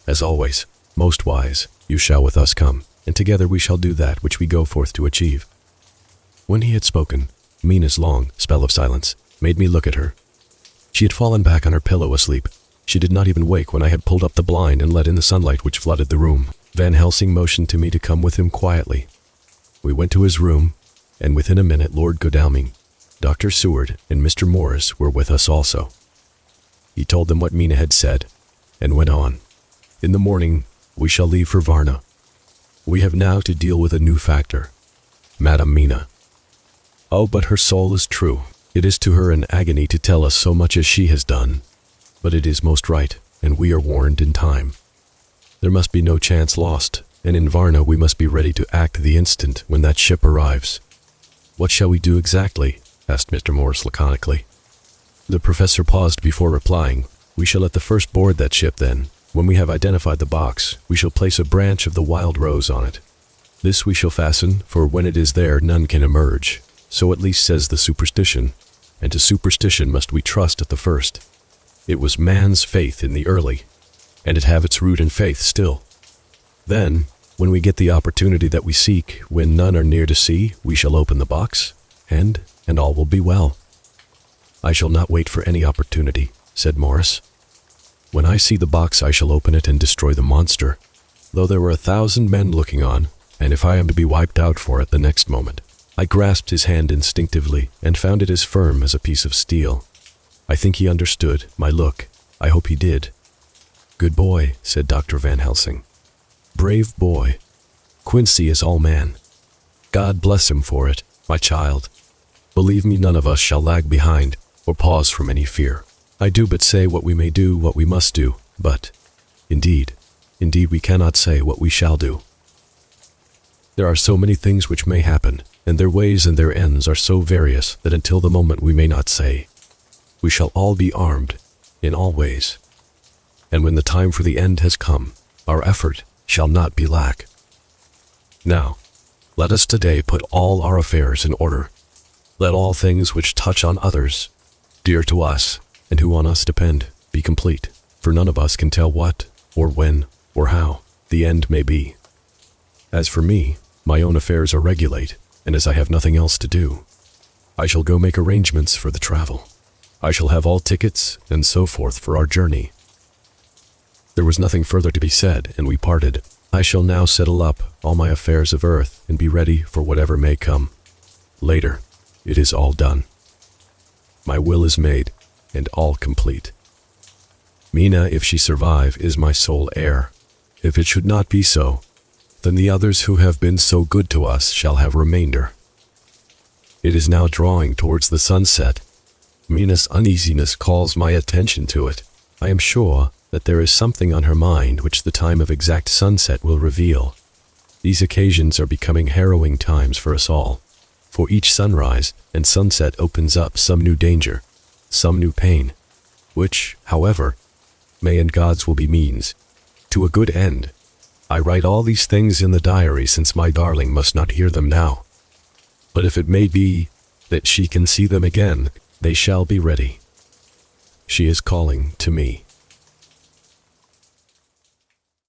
as always, most wise. You shall with us come, and together we shall do that which we go forth to achieve." When he had spoken, Mina's long spell of silence made me look at her. She had fallen back on her pillow asleep. She did not even wake when I had pulled up the blind and let in the sunlight which flooded the room. Van Helsing motioned to me to come with him quietly. We went to his room, and within a minute Lord Godalming, Dr. Seward, and Mr. Morris were with us also. He told them what Mina had said, and went on. "In the morning, we shall leave for Varna. We have now to deal with a new factor, Madam Mina. Oh, but her soul is true. It is to her an agony to tell us so much as she has done, but it is most right, and we are warned in time. There must be no chance lost, and in Varna we must be ready to act the instant when that ship arrives." "What shall we do exactly?" asked Mr. Morris laconically. The professor paused before replying. "We shall at the first board that ship then. When we have identified the box, we shall place a branch of the wild rose on it. This we shall fasten, for when it is there none can emerge. So at least says the superstition, and to superstition must we trust at the first. It was man's faith in the early, and it have its root in faith still. Then, when we get the opportunity that we seek, when none are near to see, we shall open the box, and all will be well. I shall not wait for any opportunity, said Morris. When I see the box I shall open it and destroy the monster, though there were 1,000 men looking on, and if I am to be wiped out for it the next moment. I grasped his hand instinctively and found it as firm as a piece of steel. I think he understood my look. I hope he did. Good boy, said Dr. Van Helsing. Brave boy. Quincy is all man. God bless him for it, my child. Believe me, none of us shall lag behind or pause from any fear. I do but say what we may do, what we must do, but, indeed we cannot say what we shall do. There are so many things which may happen, and their ways and their ends are so various that until the moment we may not say. We shall all be armed, in all ways. And when the time for the end has come, our effort shall not be lack. Now, let us today put all our affairs in order. Let all things which touch on others, dear to us, and who on us depend, be complete, for none of us can tell what, or when, or how, the end may be. As for me, my own affairs are regulate, and as I have nothing else to do, I shall go make arrangements for the travel. I shall have all tickets and so forth for our journey. There was nothing further to be said, and we parted. I shall now settle up all my affairs of earth and be ready for whatever may come. Later, it is all done. My will is made, and all complete. Mina, if she survive, is my sole heir. If it should not be so, then the others who have been so good to us shall have remainder. It is now drawing towards the sunset. Mina's uneasiness calls my attention to it. I am sure that there is something on her mind which the time of exact sunset will reveal. These occasions are becoming harrowing times for us all, for each sunrise and sunset opens up some new danger, some new pain, which, however, may and God's will be means to a good end. I write all these things in the diary since my darling must not hear them now. But if it may be that she can see them again, they shall be ready. She is calling to me.